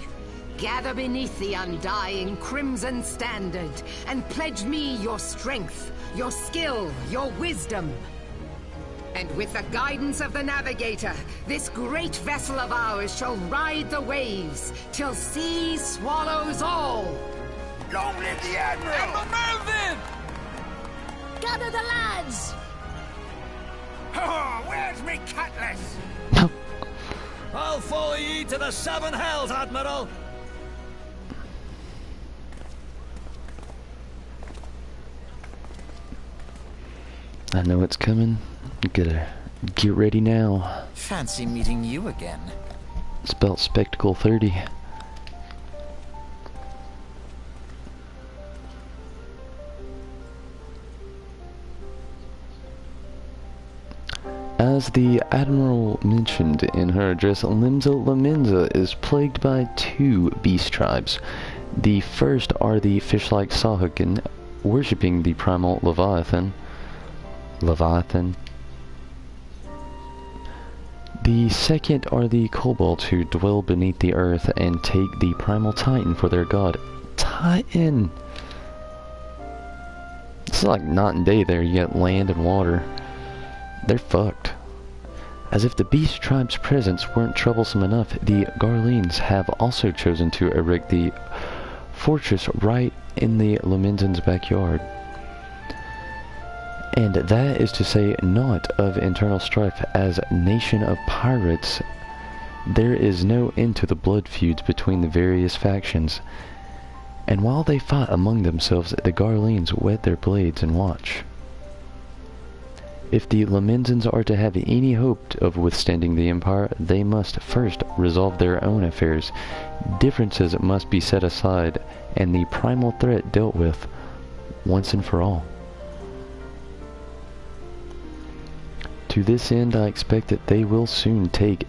gather beneath the undying crimson standard and pledge me your strength, your skill, your wisdom. And with the guidance of the navigator, this great vessel of ours shall ride the waves till sea swallows all. Long live the Admiral! Admiral Melvin! Gather the lads! Oh, where's me cutlass? I'll follow ye to the seven hells, Admiral! I know it's coming. Gotta get ready now. Fancy meeting you again. Spelt Spectacle 30. As the Admiral mentioned in her address, Limsa Lamenza is plagued by two beast tribes. The first are the fish-like Sahuagin, worshipping the primal Leviathan. The second are the kobolds, who dwell beneath the earth and take the primal Titan for their god. Titan! It's like night and day there. You get land and water. They're fucked. As if the beast tribe's presence weren't troublesome enough, the Garleans have also chosen to erect the fortress right in the Lamenzans' backyard. And that is to say naught of internal strife. As nation of pirates, there is no end to the blood feuds between the various factions. And while they fight among themselves, the Garleans whet their blades and watch. If the Lamenzans are to have any hope of withstanding the Empire, they must first resolve their own affairs. Differences must be set aside, and the primal threat dealt with once and for all. To this end, I expect that they will soon take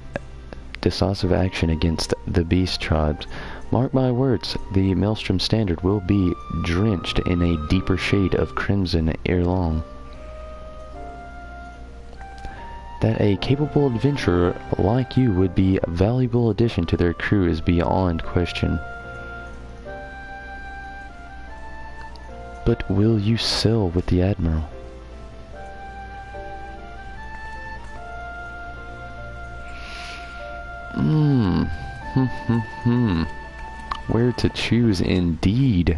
decisive action against the beast tribes. Mark my words, the Maelstrom Standard will be drenched in a deeper shade of crimson ere long. That a capable adventurer like you would be a valuable addition to their crew is beyond question. But will you sail with the Admiral? Where to choose indeed.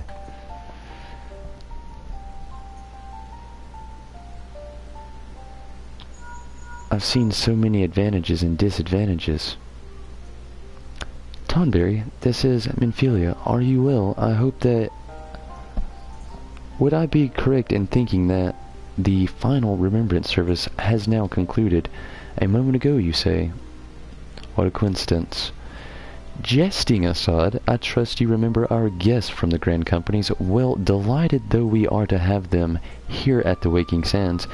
I've seen so many advantages and disadvantages. Tonberry, this is Minfilia. Are you well? I hope that... Would I be correct in thinking that the final remembrance service has now concluded? A moment ago, you say. What a coincidence. Jesting aside, I trust you remember our guests from the Grand Companies. Well, delighted though we are to have them here at the Waking Sands,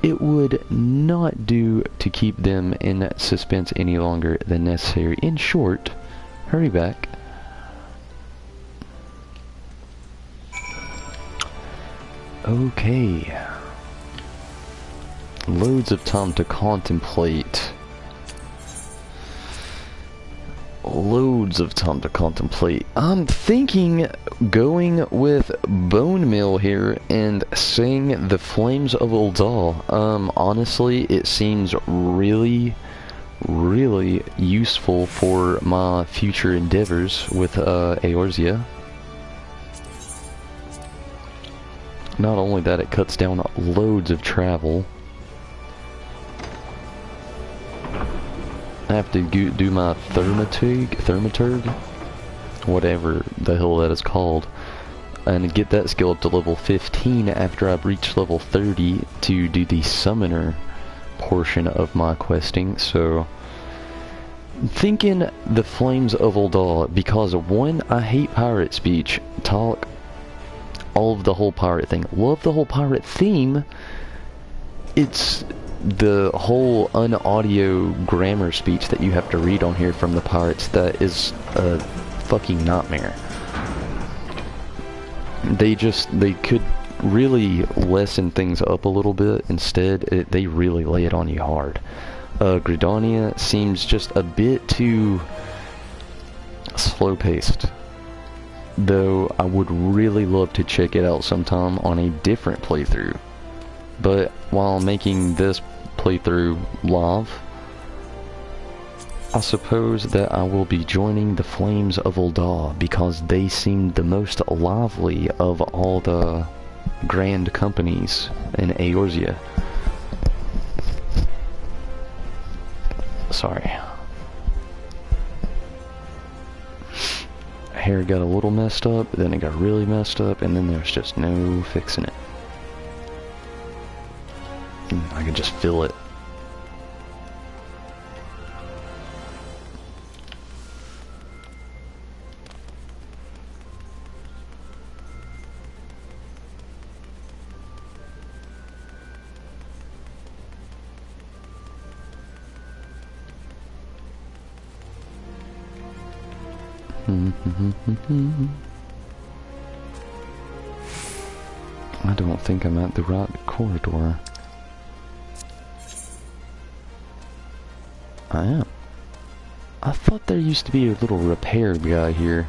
it would not do to keep them in suspense any longer than necessary. In short, hurry back. Okay. Loads of time to contemplate. loads of time to contemplate. I'm thinking going with Bone Mill here and saying the Flames of Ul'dah. Honestly, it seems really useful for my future endeavors with Eorzea. Not only that, it cuts down loads of travel. I have to do my Thaumaturg, whatever the hell that is called, and get that skill up to level 15 after I've reached level 30 to do the summoner portion of my questing. So thinking the Flames of Ul'dah, because one, I hate pirate speech, talk, all of the whole pirate thing. Love the whole pirate theme. It's the whole unaudio grammar speech that you have to read on here from the pirates that is a fucking nightmare. They could really lessen things up a little bit. Instead, they really lay it on you hard. Gridania seems just a bit too slow-paced, though I would really love to check it out sometime on a different playthrough. But while making this playthrough live, I suppose that I will be joining the Flames of Ul'dah because they seem the most lively of all the grand companies in Eorzea. Sorry. Hair got a little messed up, then it got really messed up, and then there's just no fixing it. I can just feel it. I don't think I'm at the right corridor. I am. I thought there used to be a little repair guy here.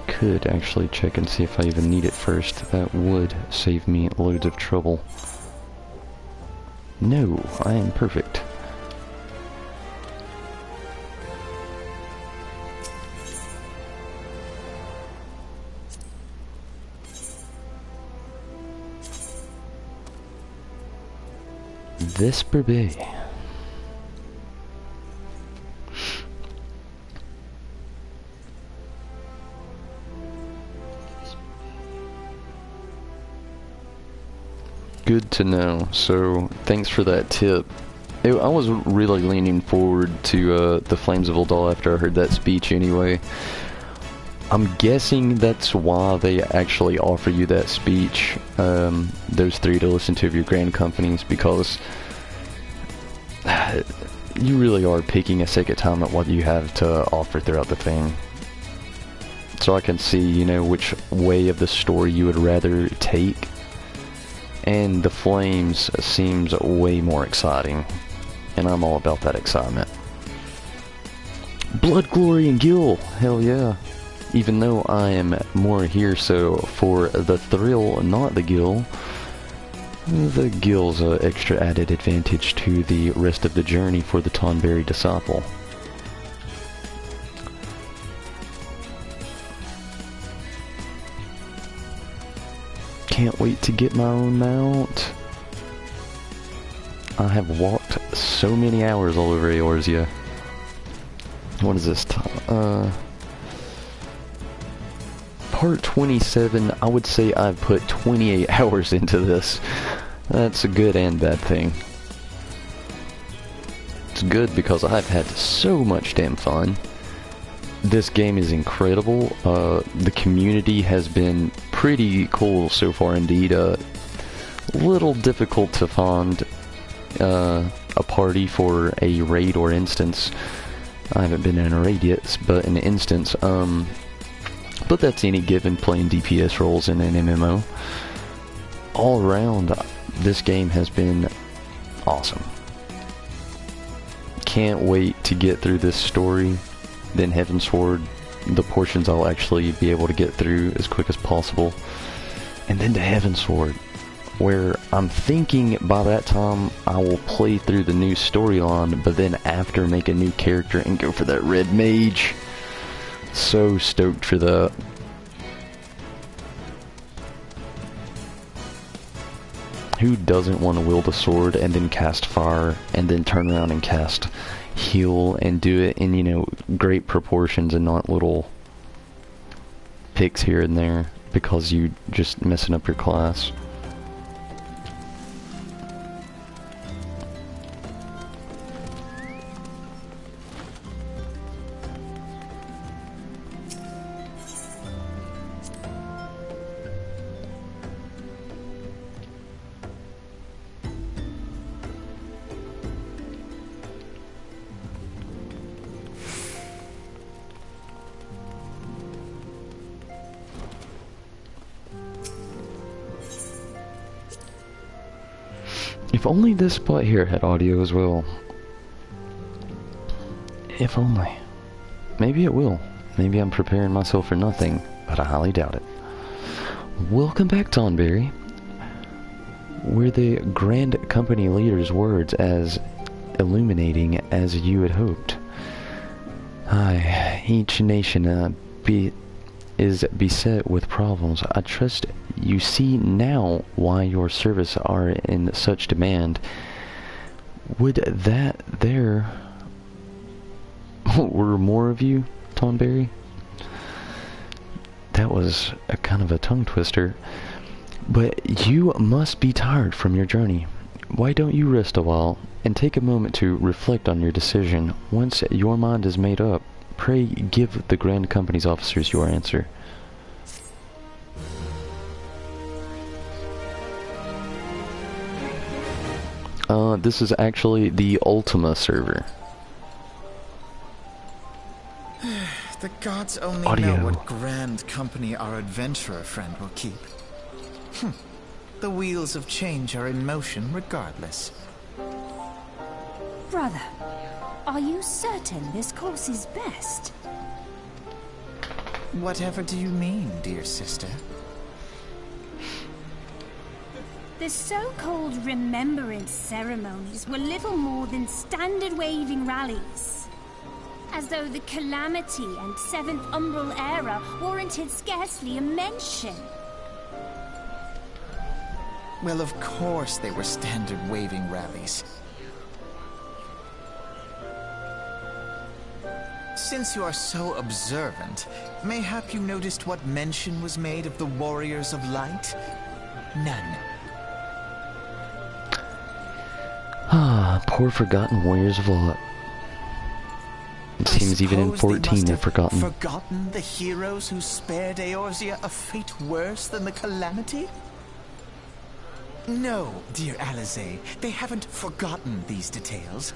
Could actually check and see if I even need it first. That would save me loads of trouble. No, I am perfect. Vesper Bay. Good to know. So, thanks for that tip. I was really leaning forward to the Flames of Ul'dah after I heard that speech anyway. I'm guessing that's why they actually offer you that speech, those three to listen to of your grand companies, because you really are picking a second time at what you have to offer throughout the thing. So I can see, you know, which way of the story you would rather take. And the Flames seems way more exciting, and I'm all about that excitement. Blood, Glory, and Gil, hell yeah. Even though I am more here so for the thrill, not the Gil. The Gil's an extra added advantage to the rest of the journey for the Tonberry Disciple. Can't wait to get my own mount. I have walked so many hours all over Eorzea. What is this? Part 27, I would say I've put 28 hours into this. That's a good and bad thing. It's good because I've had so much damn fun. This game is incredible. The community has been pretty cool so far indeed. A little difficult to find a party for a raid or instance. I haven't been in a raid yet, but in an instance, But that's any given playing DPS roles in an MMO. All around, this game has been awesome. Can't wait to get through this story. Then Heavensward, the portions I'll actually be able to get through as quick as possible. And then to Heavensward, where I'm thinking by that time I will play through the new storyline, but then after make a new character and go for that red mage. So stoked for that. Who doesn't want to wield a sword and then cast fire and then turn around and cast heal and do it in, you know, great proportions and not little picks here and there because you just messing up your class. If only this spot here had audio as well. If only. Maybe it will. Maybe I'm preparing myself for nothing, but I highly doubt it. Welcome back, Tonberry. Were the Grand Company leader's words as illuminating as you had hoped? Aye, each nation is beset with problems. I trust you see now why your service are in such demand. Would that there were more of you, Tonberry? That was a kind of a tongue twister. But you must be tired from your journey. Why don't you rest a while and take a moment to reflect on your decision? Once your mind is made up, pray give the Grand Company's officers your answer. This is actually the Ultima server. The gods only Audio. know what Grand Company our adventurer friend will keep. The wheels of change are in motion regardless. Brother, are you certain this course is best? Whatever do you mean, dear sister? The so-called remembrance ceremonies were little more than standard waving rallies. As though the Calamity and Seventh Umbral Era warranted scarcely a mention. Well, of course they were standard waving rallies. Since you are so observant, mayhap you noticed what mention was made of the Warriors of Light? None. Ah, poor forgotten warriors of Lot. It seems even in 14 they've forgotten. Forgotten the heroes who spared Eorzea a fate worse than the Calamity? No, dear Alizé, they haven't forgotten these details.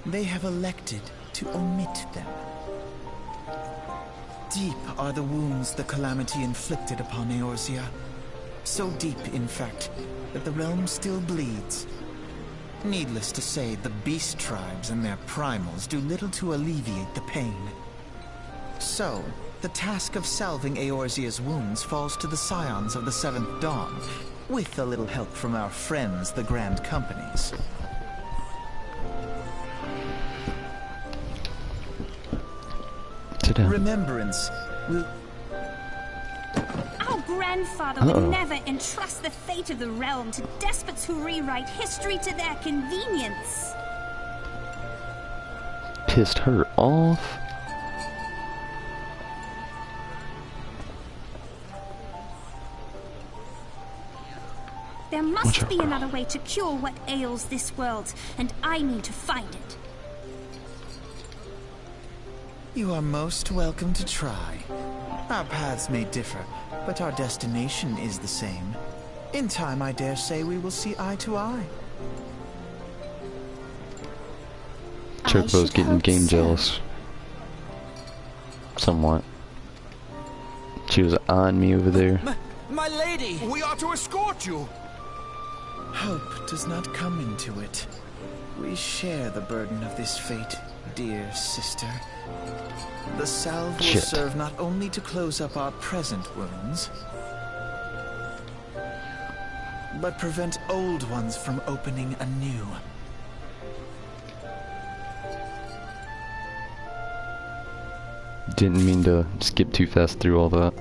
They have elected to omit them. Deep are the wounds the Calamity inflicted upon Eorzea. So deep, in fact, that the realm still bleeds. Needless to say, the beast tribes and their primals do little to alleviate the pain. So, the task of salving Eorzea's wounds falls to the scions of the Seventh Dawn, with a little help from our friends, the Grand Companies. Sit down. Remembrance will... Our grandfather would never entrust the fate of the realm to despots who rewrite history to their convenience. Pissed her off. There must be another way to cure what ails this world, and I need to find it. You are most welcome to try. Our paths may differ, but our destination is the same. In time, I dare say we will see eye to eye. Chocobo's getting game jealous. Somewhat. She was eyeing me over there. My lady! We are to escort you! Hope does not come into it. We share the burden of this fate, dear sister. The salve will Shit. serve not only to close up our present wounds, but prevent old ones from opening anew. Didn't mean to skip too fast through all that.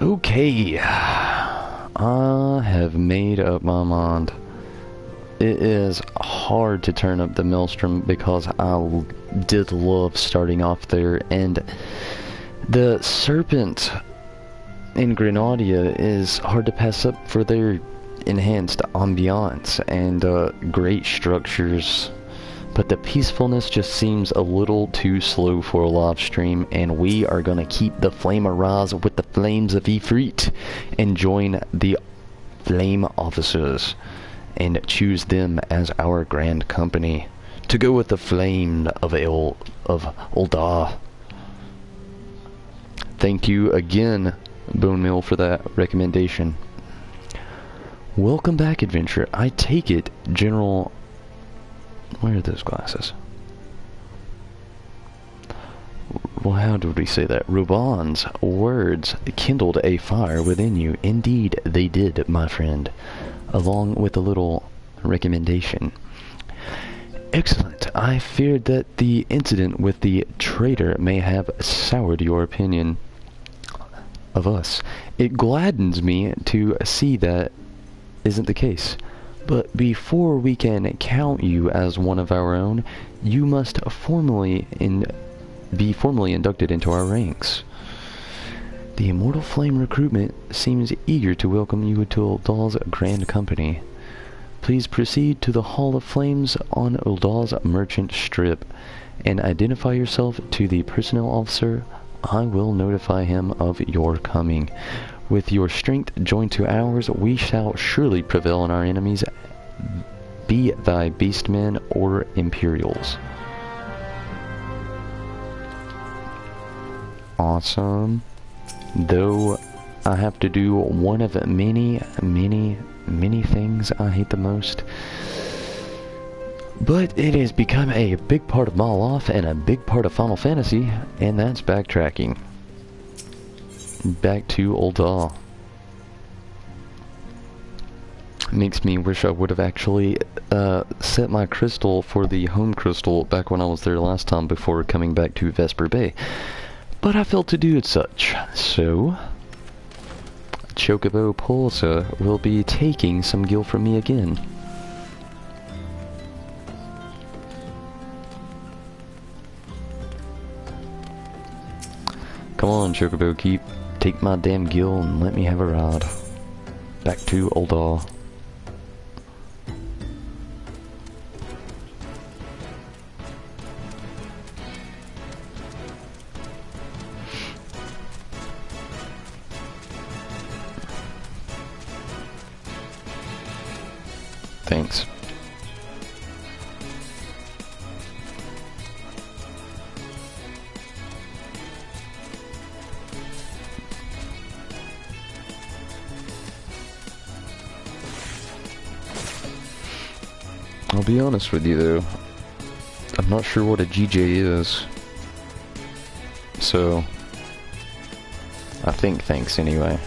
Okay. I have made up my mind. It is hard to turn up the Maelstrom because I did love starting off there, and the Serpent in Grenadia is hard to pass up for their enhanced ambiance and great structures. But the peacefulness just seems a little too slow for a live stream, and we are gonna keep the flame arise with the flames of Ifrit and join the flame officers and choose them as our grand company to go with the flame of Uldar. Thank you again, Bone Mill, for that recommendation. Welcome back, adventurer. I take it, General... Where are those glasses? Well, how did we say that? Ruban's words kindled a fire within you. Indeed, they did, my friend. Along with a little recommendation. Excellent. I feared that the incident with the traitor may have soured your opinion of us. It gladdens me to see that isn't the case. But before we can count you as one of our own, you must be formally inducted into our ranks. The Immortal Flame recruitment seems eager to welcome you to Uldal's grand company. Please proceed to the Hall of Flames on Uldal's Merchant Strip and identify yourself to the personnel officer. I will notify him of your coming. With your strength joined to ours, we shall surely prevail on our enemies, be thy beastmen or Imperials. Awesome. Though I have to do one of many things I hate the most. But it has become a big part of my life and a big part of Final Fantasy, and that's backtracking. Back to Uldar. Makes me wish I would have actually set my crystal for the home crystal back when I was there last time before coming back to Vesper Bay. But I failed to do such, so Chocobo Pulsa will be taking some gil from me again. Come on, Chocobo, take my damn gil and let me have a ride. Back to Uldar. Thanks. I'll be honest with you though, I'm not sure what a GJ is, so I think thanks anyway.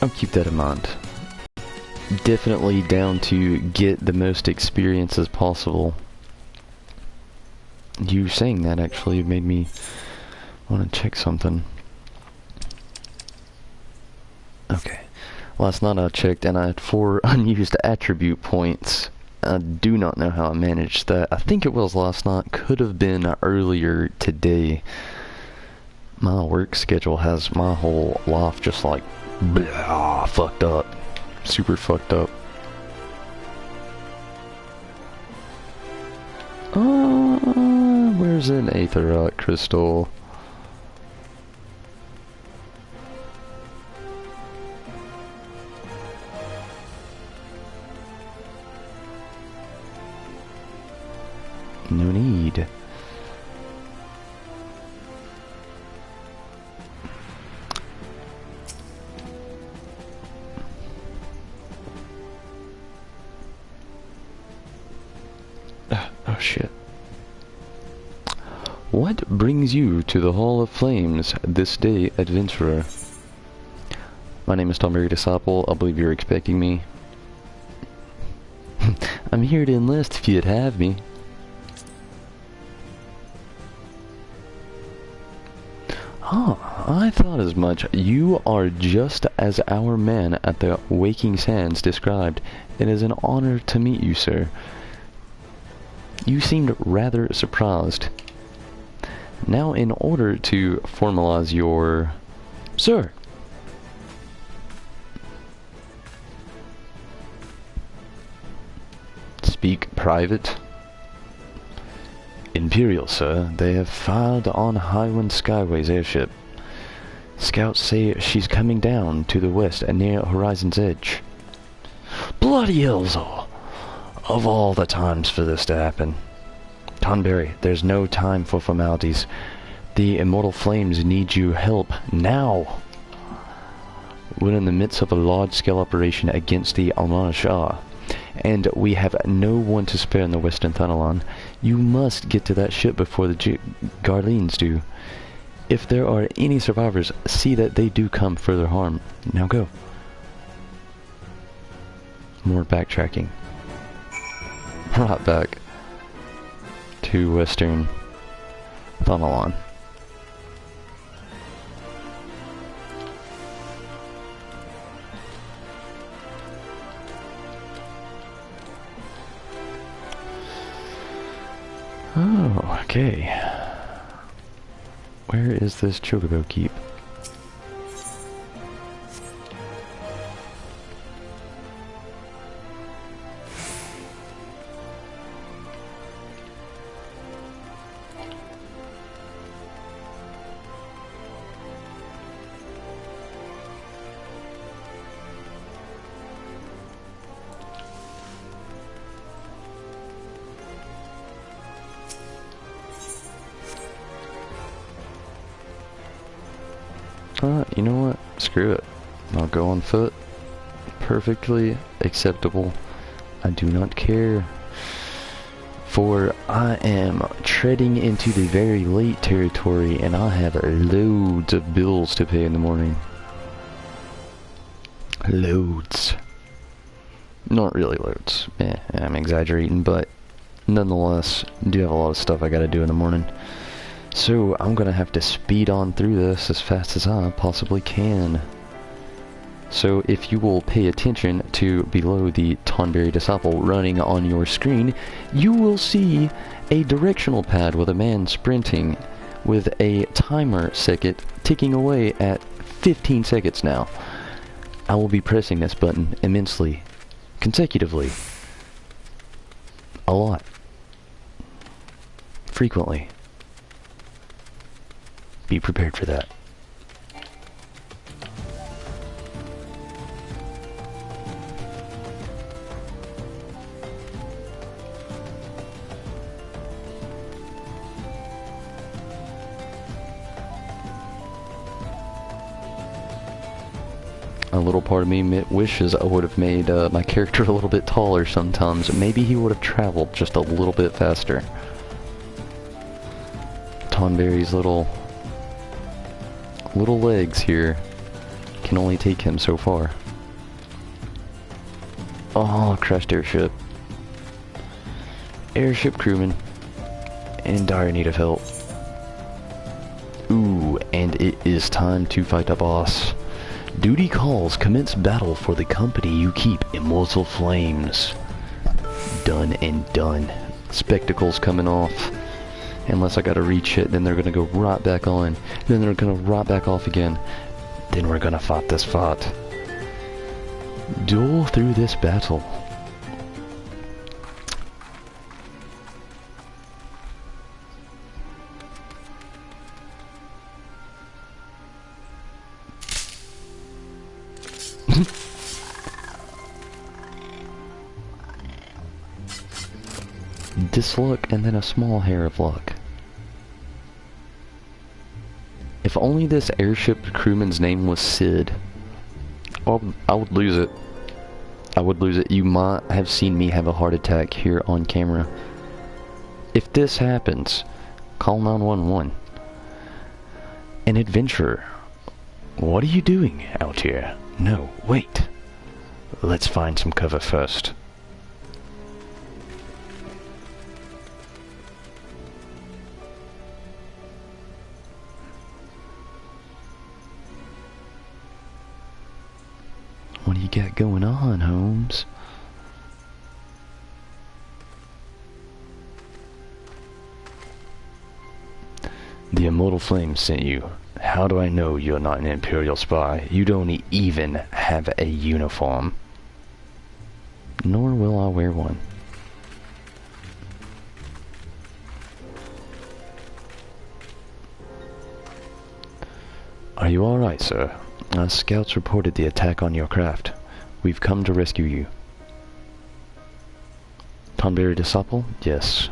I'll keep that in mind. Definitely down to get the most experience as possible. You saying that actually made me want to check something. Okay. Last night I checked and I had 4 unused attribute points. I do not know how I managed that. I think it was last night. Could have been earlier today. My work schedule has my whole life just like blah, fucked up. Super fucked up. Where's an aetherite crystal? No need. Oh shit. What brings you to the Hall of Flames this day, adventurer? My name is Tonberry Disciple. I believe you're expecting me. I'm here to enlist if you'd have me. Ah, I thought as much. You are just as our man at the Waking Sands described. It is an honor to meet you, sir. You seemed rather surprised. Now, in order to formalize your... Sir! Speak private. Imperial, sir. They have fired on Highwind Skyway's airship. Scouts say she's coming down to the west near Horizon's Edge. Bloody hills! Of all the times for this to happen. Tonberry, there's no time for formalities. The Immortal Flames need your help now. We're in the midst of a large-scale operation against the Almana Shah, and we have no one to spare in the Western Thanalan. You must get to that ship before the Garleans do. If there are any survivors, see that they do come further harm. Now go. More backtracking. Right back to Western Thanalan. Oh, okay. Where is this Chocobo keep? You know what? Screw it. I'll go on foot. Perfectly acceptable. I do not care. For I am treading into the very late territory and I have loads of bills to pay in the morning. Loads. Not really loads. I'm exaggerating, but nonetheless, do have a lot of stuff I gotta do in the morning. So, I'm gonna have to speed on through this as fast as I possibly can. So, if you will pay attention to below the Tonberry Disciple running on your screen, you will see a directional pad with a man sprinting with a timer second ticking away at 15 seconds now. I will be pressing this button immensely, consecutively, a lot, frequently. Be prepared for that. A little part of me wishes I would have made my character a little bit taller sometimes. Maybe he would have traveled just a little bit faster. Tonberry's little legs here can only take him so far. Oh, crashed airship. Airship crewman. In dire need of help. Ooh, and it is time to fight the boss. Duty calls, commence battle for the company you keep, immortal flames. Done and done. Spectacles coming off. Unless I gotta reach it, then they're gonna go right back on. Then they're gonna right back off again. Then we're gonna fight this fight. Duel through this battle. Disluck and then a small hair of luck. If only this airship crewman's name was Sid, I would lose it. I would lose it. You might have seen me have a heart attack here on camera. If this happens, call 911. An adventurer. What are you doing out here? No, wait. Let's find some cover first. What do you got going on, Holmes? The Immortal Flame sent you. How do I know you're not an Imperial spy? You don't even have a uniform. Nor will I wear one. Are you alright, sir? Our scouts reported the attack on your craft. We've come to rescue you. Tonberry Disciple? Yes.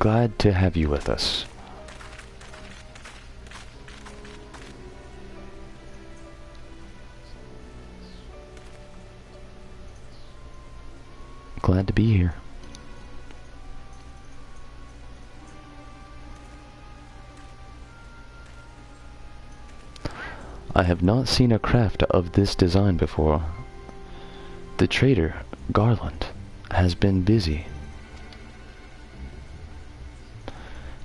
Glad to have you with us. Glad to be here. I have not seen a craft of this design before. The trader, Garland, has been busy.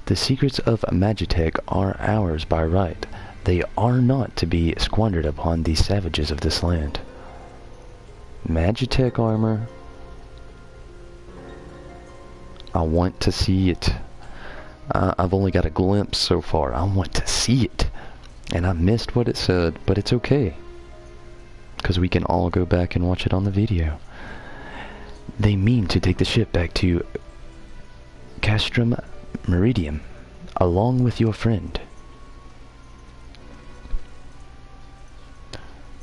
The secrets of Magitech are ours by right. They are not to be squandered upon the savages of this land. Magitech armor. I want to see it. I've only got a glimpse so far. I want to see it. And I missed what it said, but it's okay. Because we can all go back and watch it on the video. They mean to take the ship back to Castrum Meridium, along with your friend.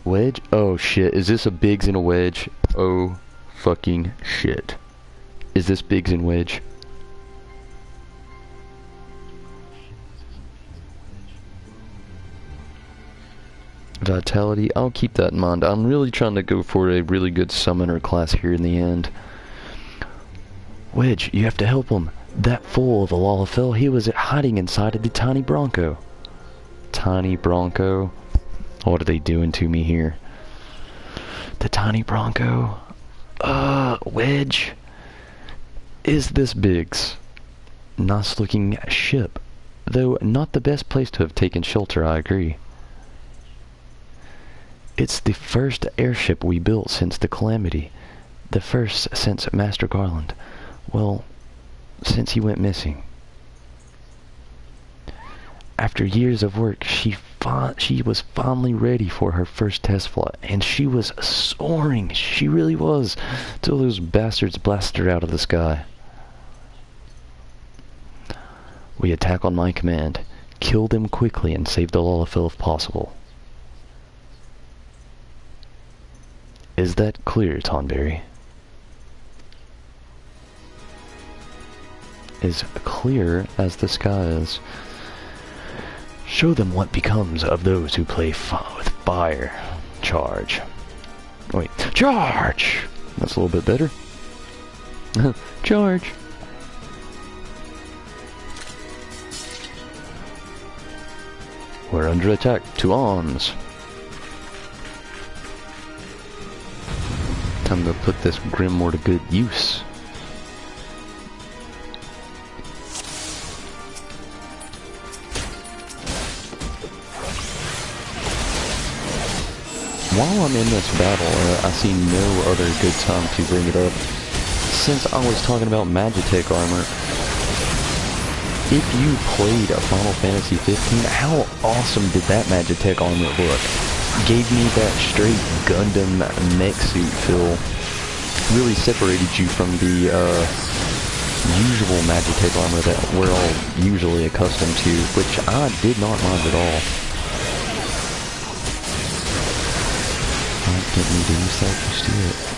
Wedge? Oh shit, is this a Biggs and a Wedge? Oh fucking shit. Is this Biggs and Wedge? Vitality, I'll keep that in mind. I'm really trying to go for a really good summoner class here in the end. Wedge, you have to help him. That fool of a Lalafell, he was hiding inside of the tiny Bronco. Tiny Bronco? What are they doing to me here? The tiny Bronco? Wedge? Is this Biggs? Nice looking ship. Though not the best place to have taken shelter, I agree. It's the first airship we built since the Calamity. The first since Master Garland. Well, since he went missing. After years of work, she was finally ready for her first test flight. And she was soaring. She really was. Till those bastards blasted her out of the sky. We attack on my command. Kill them quickly and save the Lalafell if possible. Is that clear, Tonberry? As clear as the sky is. Show them what becomes of those who play with fire. Charge. Wait, charge! That's a little bit better. Charge! We're under attack. To arms. Time to put this Grimoire to good use. While I'm in this battle, I see no other good time to bring it up. Since I was talking about Magitech armor, if you played a Final Fantasy 15, how awesome did that Magitech armor look? Gave me that straight Gundam mech suit feel. Really separated you from the usual Magitech armor that we're all usually accustomed to, which I did not mind at all. I didn't need to use that just yet.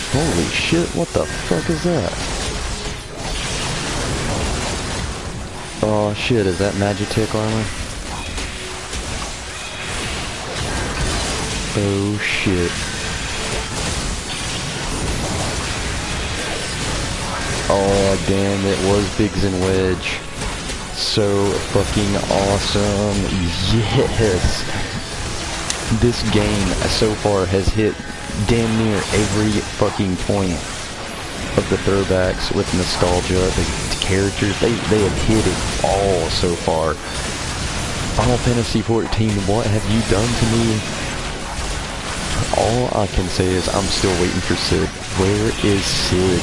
Holy shit, what the fuck is that? Oh shit, is that Magitech armor? Oh shit. Oh damn, it was Biggs and Wedge. So fucking awesome. Yes! This game so far has hit damn near every fucking point of the throwbacks with nostalgia, the characters, they have hit it all so far. Final Fantasy 14, what have you done to me? All I can say is I'm still waiting for Sid. Where is Sid?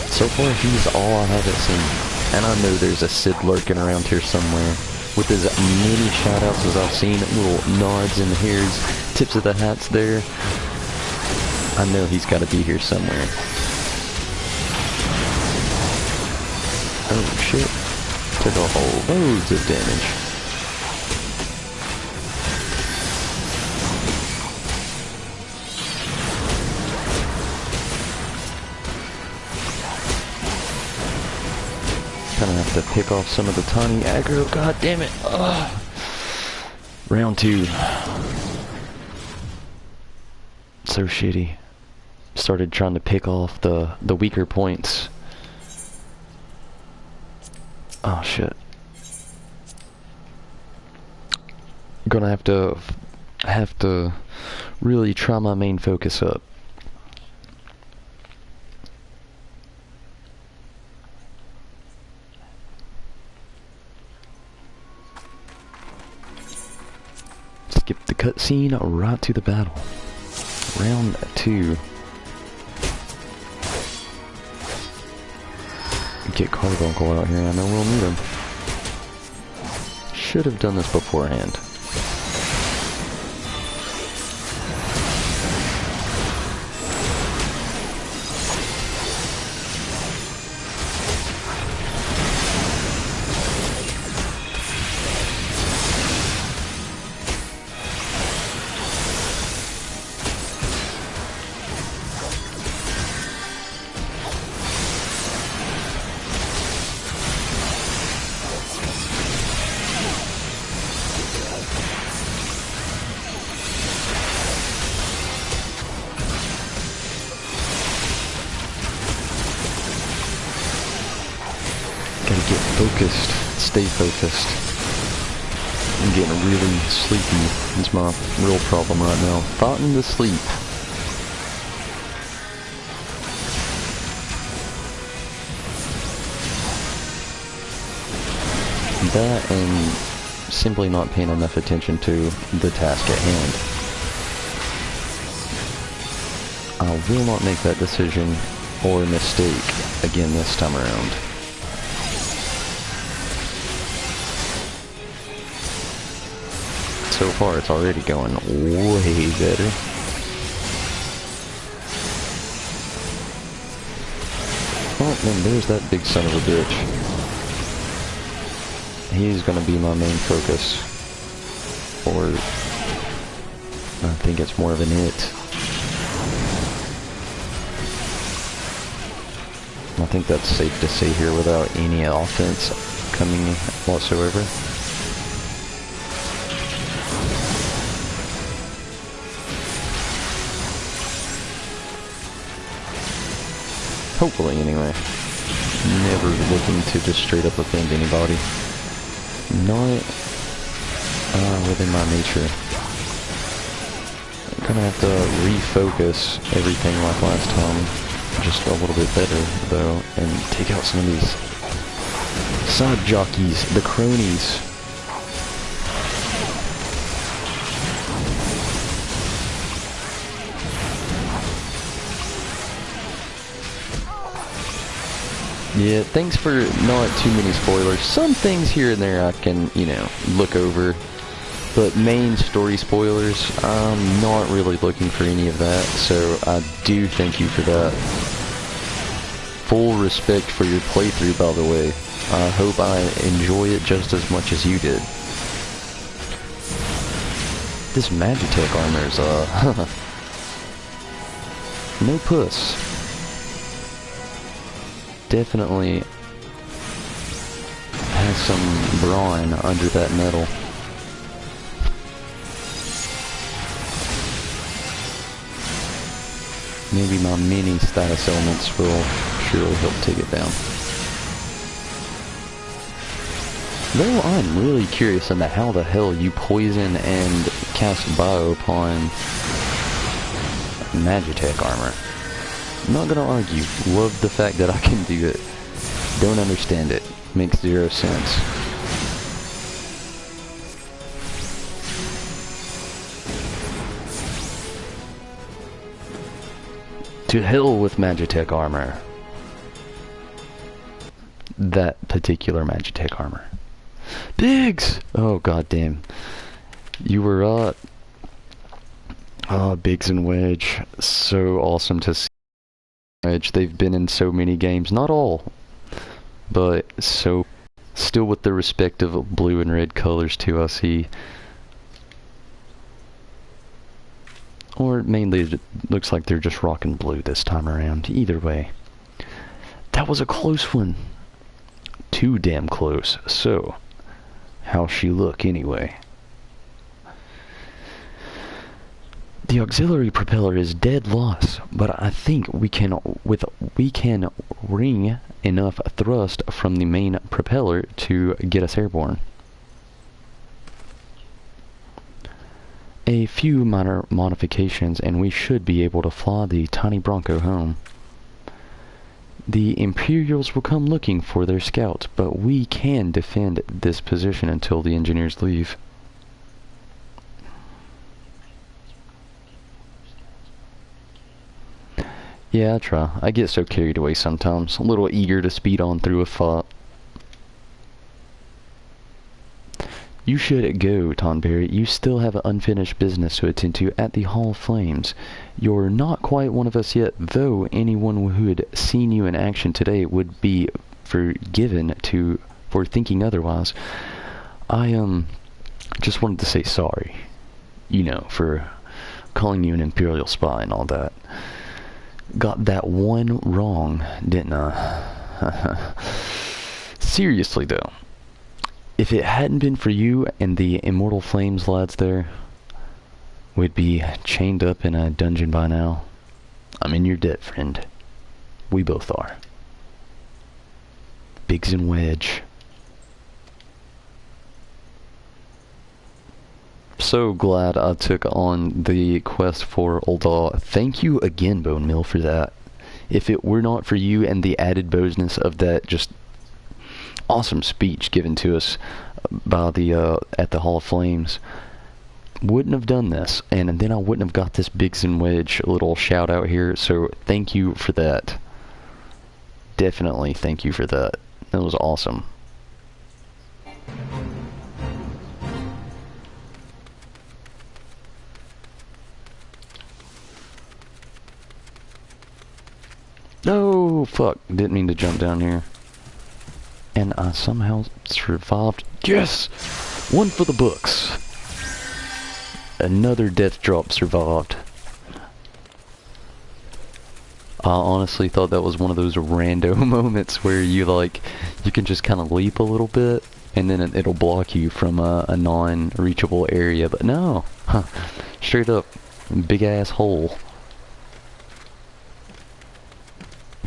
So far he's all I haven't seen, and I know there's a Sid lurking around here somewhere. With as many shoutouts as I've seen, little nods and hairs, tips of the hats there, I know he's got to be here somewhere. Oh shit. Took a whole loads of damage. Kinda have to pick off some of the tiny aggro. God damn it. Ugh. Round 2. So shitty. Started trying to pick off the weaker points. Oh shit. Gonna have to really try my main focus up. Skip the cutscene right to the battle. Round 2. Get Carbuncle out here, I know we'll need him. Should have done this beforehand. Focused. Stay focused. I'm getting really sleepy. It's my real problem right now. Fighting to sleep. That and simply not paying enough attention to the task at hand. I will not make that decision or mistake again this time around. So far, it's already going way better. Oh, and there's that big son of a bitch. He's gonna be my main focus. Or, I think it's more of an it. I think that's safe to say here without any offense coming whatsoever. Hopefully, anyway. Never looking to just straight up offend anybody. Not within my nature. I'm gonna have to refocus everything like last time. Just a little bit better, though, and take out some of these side jockeys, the cronies. Yeah, thanks for not too many spoilers. Some things here and there I can, you know, look over. But main story spoilers, I'm not really looking for any of that, so I do thank you for that. Full respect for your playthrough, by the way. I hope I enjoy it just as much as you did. This Magitech armor's, no puss. Definitely has some brawn under that metal. Maybe my mini status elements will surely help take it down. Though I'm really curious into how the hell you poison and cast bio upon Magitech armor. I'm not gonna argue. Love the fact that I can do it. Don't understand it. Makes zero sense. To hell with Magitech armor. That particular Magitech armor. Biggs! Oh goddamn. You were Biggs and Wedge. So awesome to see. They've been in so many games, not all, but so still with the respective blue and red colors too, I see. Or mainly it looks like they're just rocking blue this time around. Either way. That was a close one. Too damn close. So, how's she look anyway? The auxiliary propeller is dead loss, but I think we can wring enough thrust from the main propeller to get us airborne. A few minor modifications and we should be able to fly the tiny Bronco home. The Imperials will come looking for their scouts, but we can defend this position until the engineers leave. Yeah, I try. I get so carried away sometimes. A little eager to speed on through a fight. You should go, Tonberry. You still have unfinished business to attend to at the Hall of Flames. You're not quite one of us yet, though anyone who had seen you in action today would be forgiven for thinking otherwise. I, just wanted to say sorry. You know, for calling you an Imperial spy and all that. Got that one wrong, didn't I? Seriously, though. If it hadn't been for you and the Immortal Flames lads there, we'd be chained up in a dungeon by now. I'm in your debt, friend. We both are. Biggs and Wedge. So glad I took on the quest for Ul'dah. Thank you again, Bone Mill, for that. If it were not for you and the added bozness of that just awesome speech given to us by the at the Hall of Flames, wouldn't have done this, and then I wouldn't have got this Biggs and Wedge little shout out here. So thank you for that. Definitely thank you for that. That was awesome. No, fuck. Didn't mean to jump down here. And I somehow survived. Yes! One for the books. Another death drop survived. I honestly thought that was one of those rando moments where you can just kind of leap a little bit and then it'll block you from a non-reachable area, but no, straight up, big ass hole.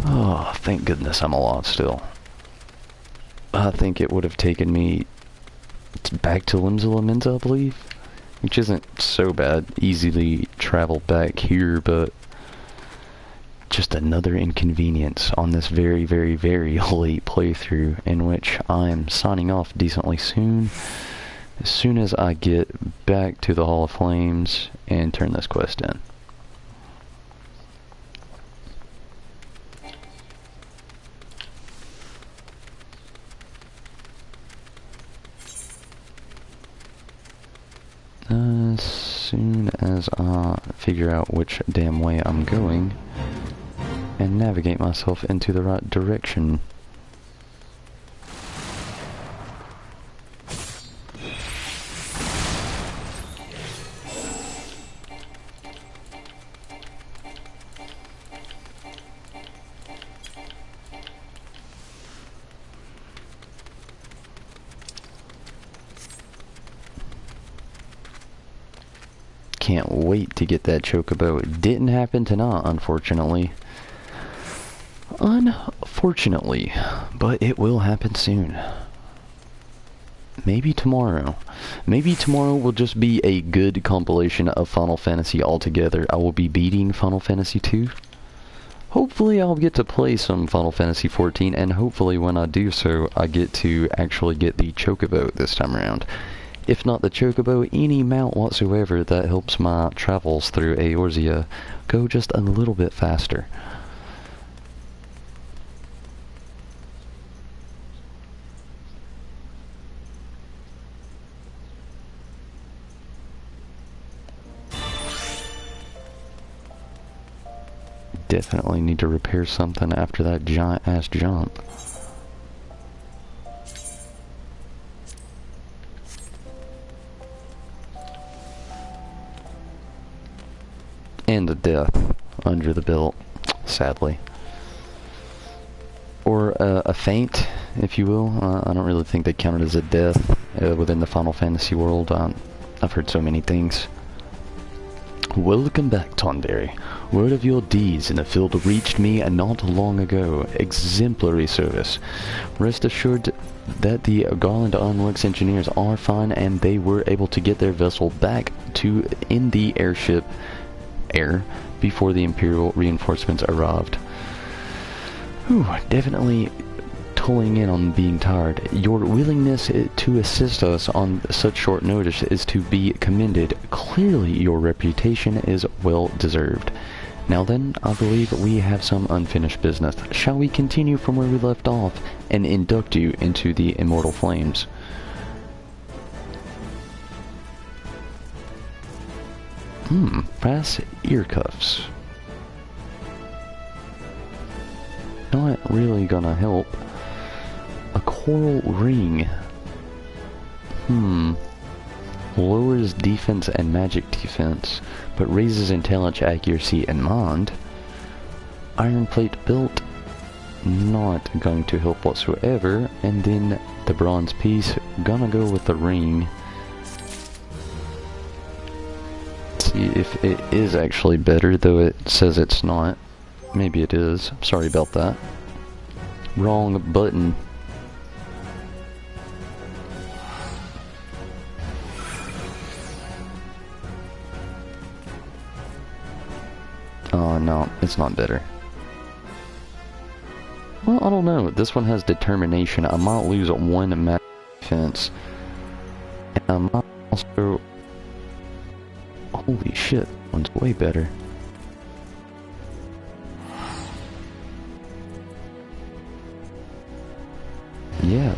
Oh, thank goodness I'm alive still. I think it would have taken me back to Limsa Menza, I believe, which isn't so bad, easily travel back here, but just another inconvenience on this very, very, very late playthrough, in which I'm signing off decently soon, as soon as I get back to the Hall of Flames and turn this quest in. As soon as I figure out which damn way I'm going and navigate myself into the right direction. Can't wait to get that chocobo. It didn't happen tonight, unfortunately. Unfortunately, but it will happen soon. Maybe tomorrow. Maybe tomorrow will just be a good compilation of Final Fantasy altogether. I will be beating Final Fantasy 2. Hopefully I'll get to play some Final Fantasy 14, and hopefully when I do so, I get to actually get the chocobo this time around. If not the chocobo, any mount whatsoever that helps my travels through Eorzea go just a little bit faster. Definitely need to repair something after that giant ass jump. And a death under the belt, sadly. Or a feint, if you will. I don't really think they count it as a death within the Final Fantasy world. I've heard so many things. Welcome back, Tonberry. Word of your deeds in the field reached me not long ago. Exemplary service. Rest assured that the Garland Ironworks engineers are fine, and they were able to get their vessel back in the air before the Imperial reinforcements arrived. Whew, definitely tolling in on being tired. Your willingness to assist us on such short notice is to be commended. Clearly your reputation is well deserved. Now then, I believe we have some unfinished business. Shall we continue from where we left off and induct you into the Immortal Flames? Brass ear cuffs. Not really gonna help. A coral ring. Lowers defense and magic defense, but raises intelligence, accuracy, and mind. Iron plate belt. Not going to help whatsoever. And then the bronze piece. Gonna go with the ring. See if it is actually better, though it says it's not. Maybe it is. Sorry about that. Wrong button. Oh no, it's not better. Well, I don't know. This one has determination. I might lose one magic defense. And I might also... Holy shit, that one's way better. Yeah,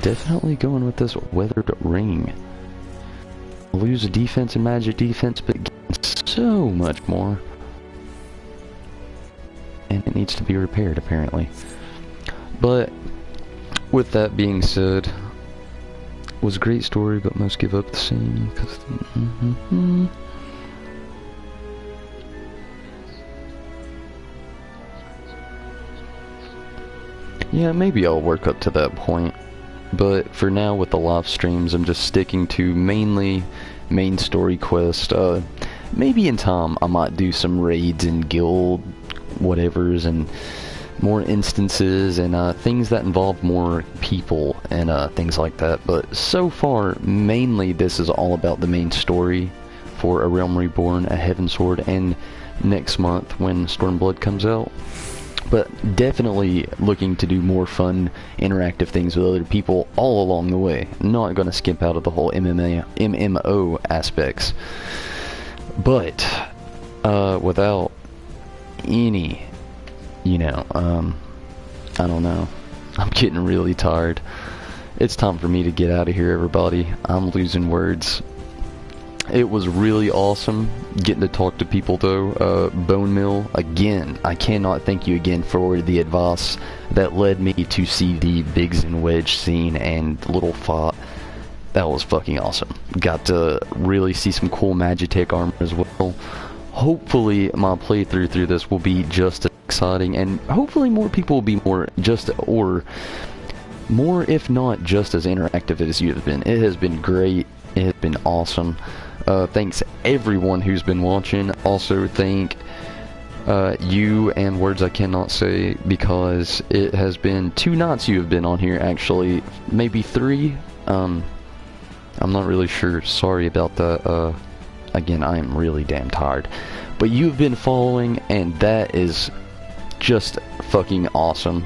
definitely going with this weathered ring. Lose a defense and magic defense, but gain so much more. And it needs to be repaired, apparently. But, with that being said, was a great story, but most give up the same. yeah, maybe I'll work up to that point. But for now, with the live streams, I'm just sticking to mainly main story quest. Maybe in time I might do some raids and guild whatevers and more instances and things that involve more people and things like that. But so far, mainly this is all about the main story for A Realm Reborn, A Heavensward, and next month when Stormblood comes out. But definitely looking to do more fun, interactive things with other people all along the way. Not going to skip out of the whole MMO aspects. But without any, I don't know. I'm getting really tired. It's time for me to get out of here, everybody. I'm losing words. It was really awesome getting to talk to people, though. Bone Mill, again, I cannot thank you again for the advice that led me to see the Biggs and Wedge scene and Little Fight. That was fucking awesome. Got to really see some cool Magitech armor as well. Hopefully, my playthrough through this will be just as exciting, and hopefully more people will be more, if not just as interactive as you have been. It has been great. It has been awesome. Thanks everyone who's been watching. Also thank you and words I cannot say, because it has been 2 nights you have been on here, actually. Maybe 3. I'm not really sure. Sorry about that. Again, I am really damn tired. But you've been following, and that is just fucking awesome.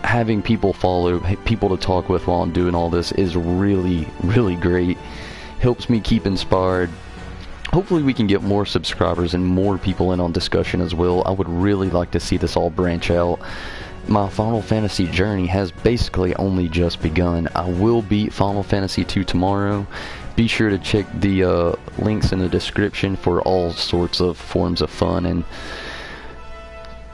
Having people follow, people to talk with while I'm doing all this is really, really great. Helps me keep inspired. Hopefully we can get more subscribers and more people in on discussion as well. I would really like to see this all branch out. My Final Fantasy journey has basically only just begun. I will beat Final Fantasy 2 tomorrow. Be sure to check the links in the description for all sorts of forms of fun and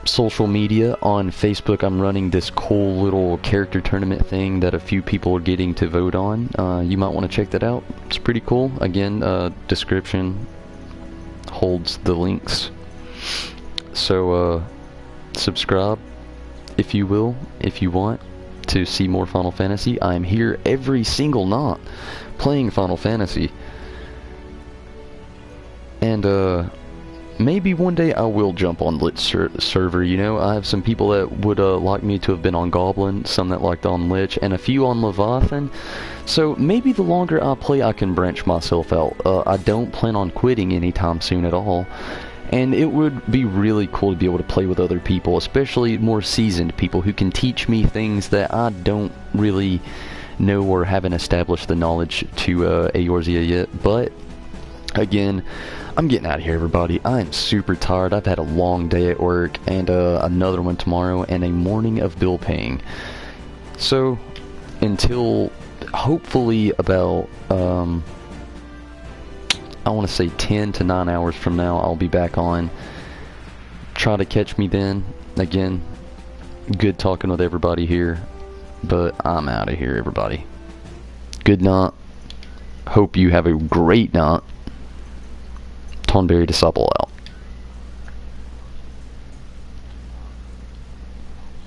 social media. On Facebook, I'm running this cool little character tournament thing that a few people are getting to vote on. You might want to check that out. It's pretty cool. Again, description holds the links. So, subscribe, if you will, if you want to see more Final Fantasy. I'm here every single night playing Final Fantasy. And, maybe one day I will jump on Lich server, I have some people that would like me to have been on Goblin, some that liked on Lich, and a few on Leviathan. So maybe the longer I play, I can branch myself out. I don't plan on quitting anytime soon at all. And it would be really cool to be able to play with other people, especially more seasoned people who can teach me things that I don't really know or haven't established the knowledge to Eorzea yet. But again, I'm getting out of here, everybody. I'm super tired. I've had a long day at work, and another one tomorrow, and a morning of bill paying. So, until hopefully about, I want to say 10 to 9 hours from now, I'll be back on. Try to catch me then. Again, good talking with everybody here, but I'm out of here, everybody. Good night. Hope you have a great night. Tonberry Disciple out.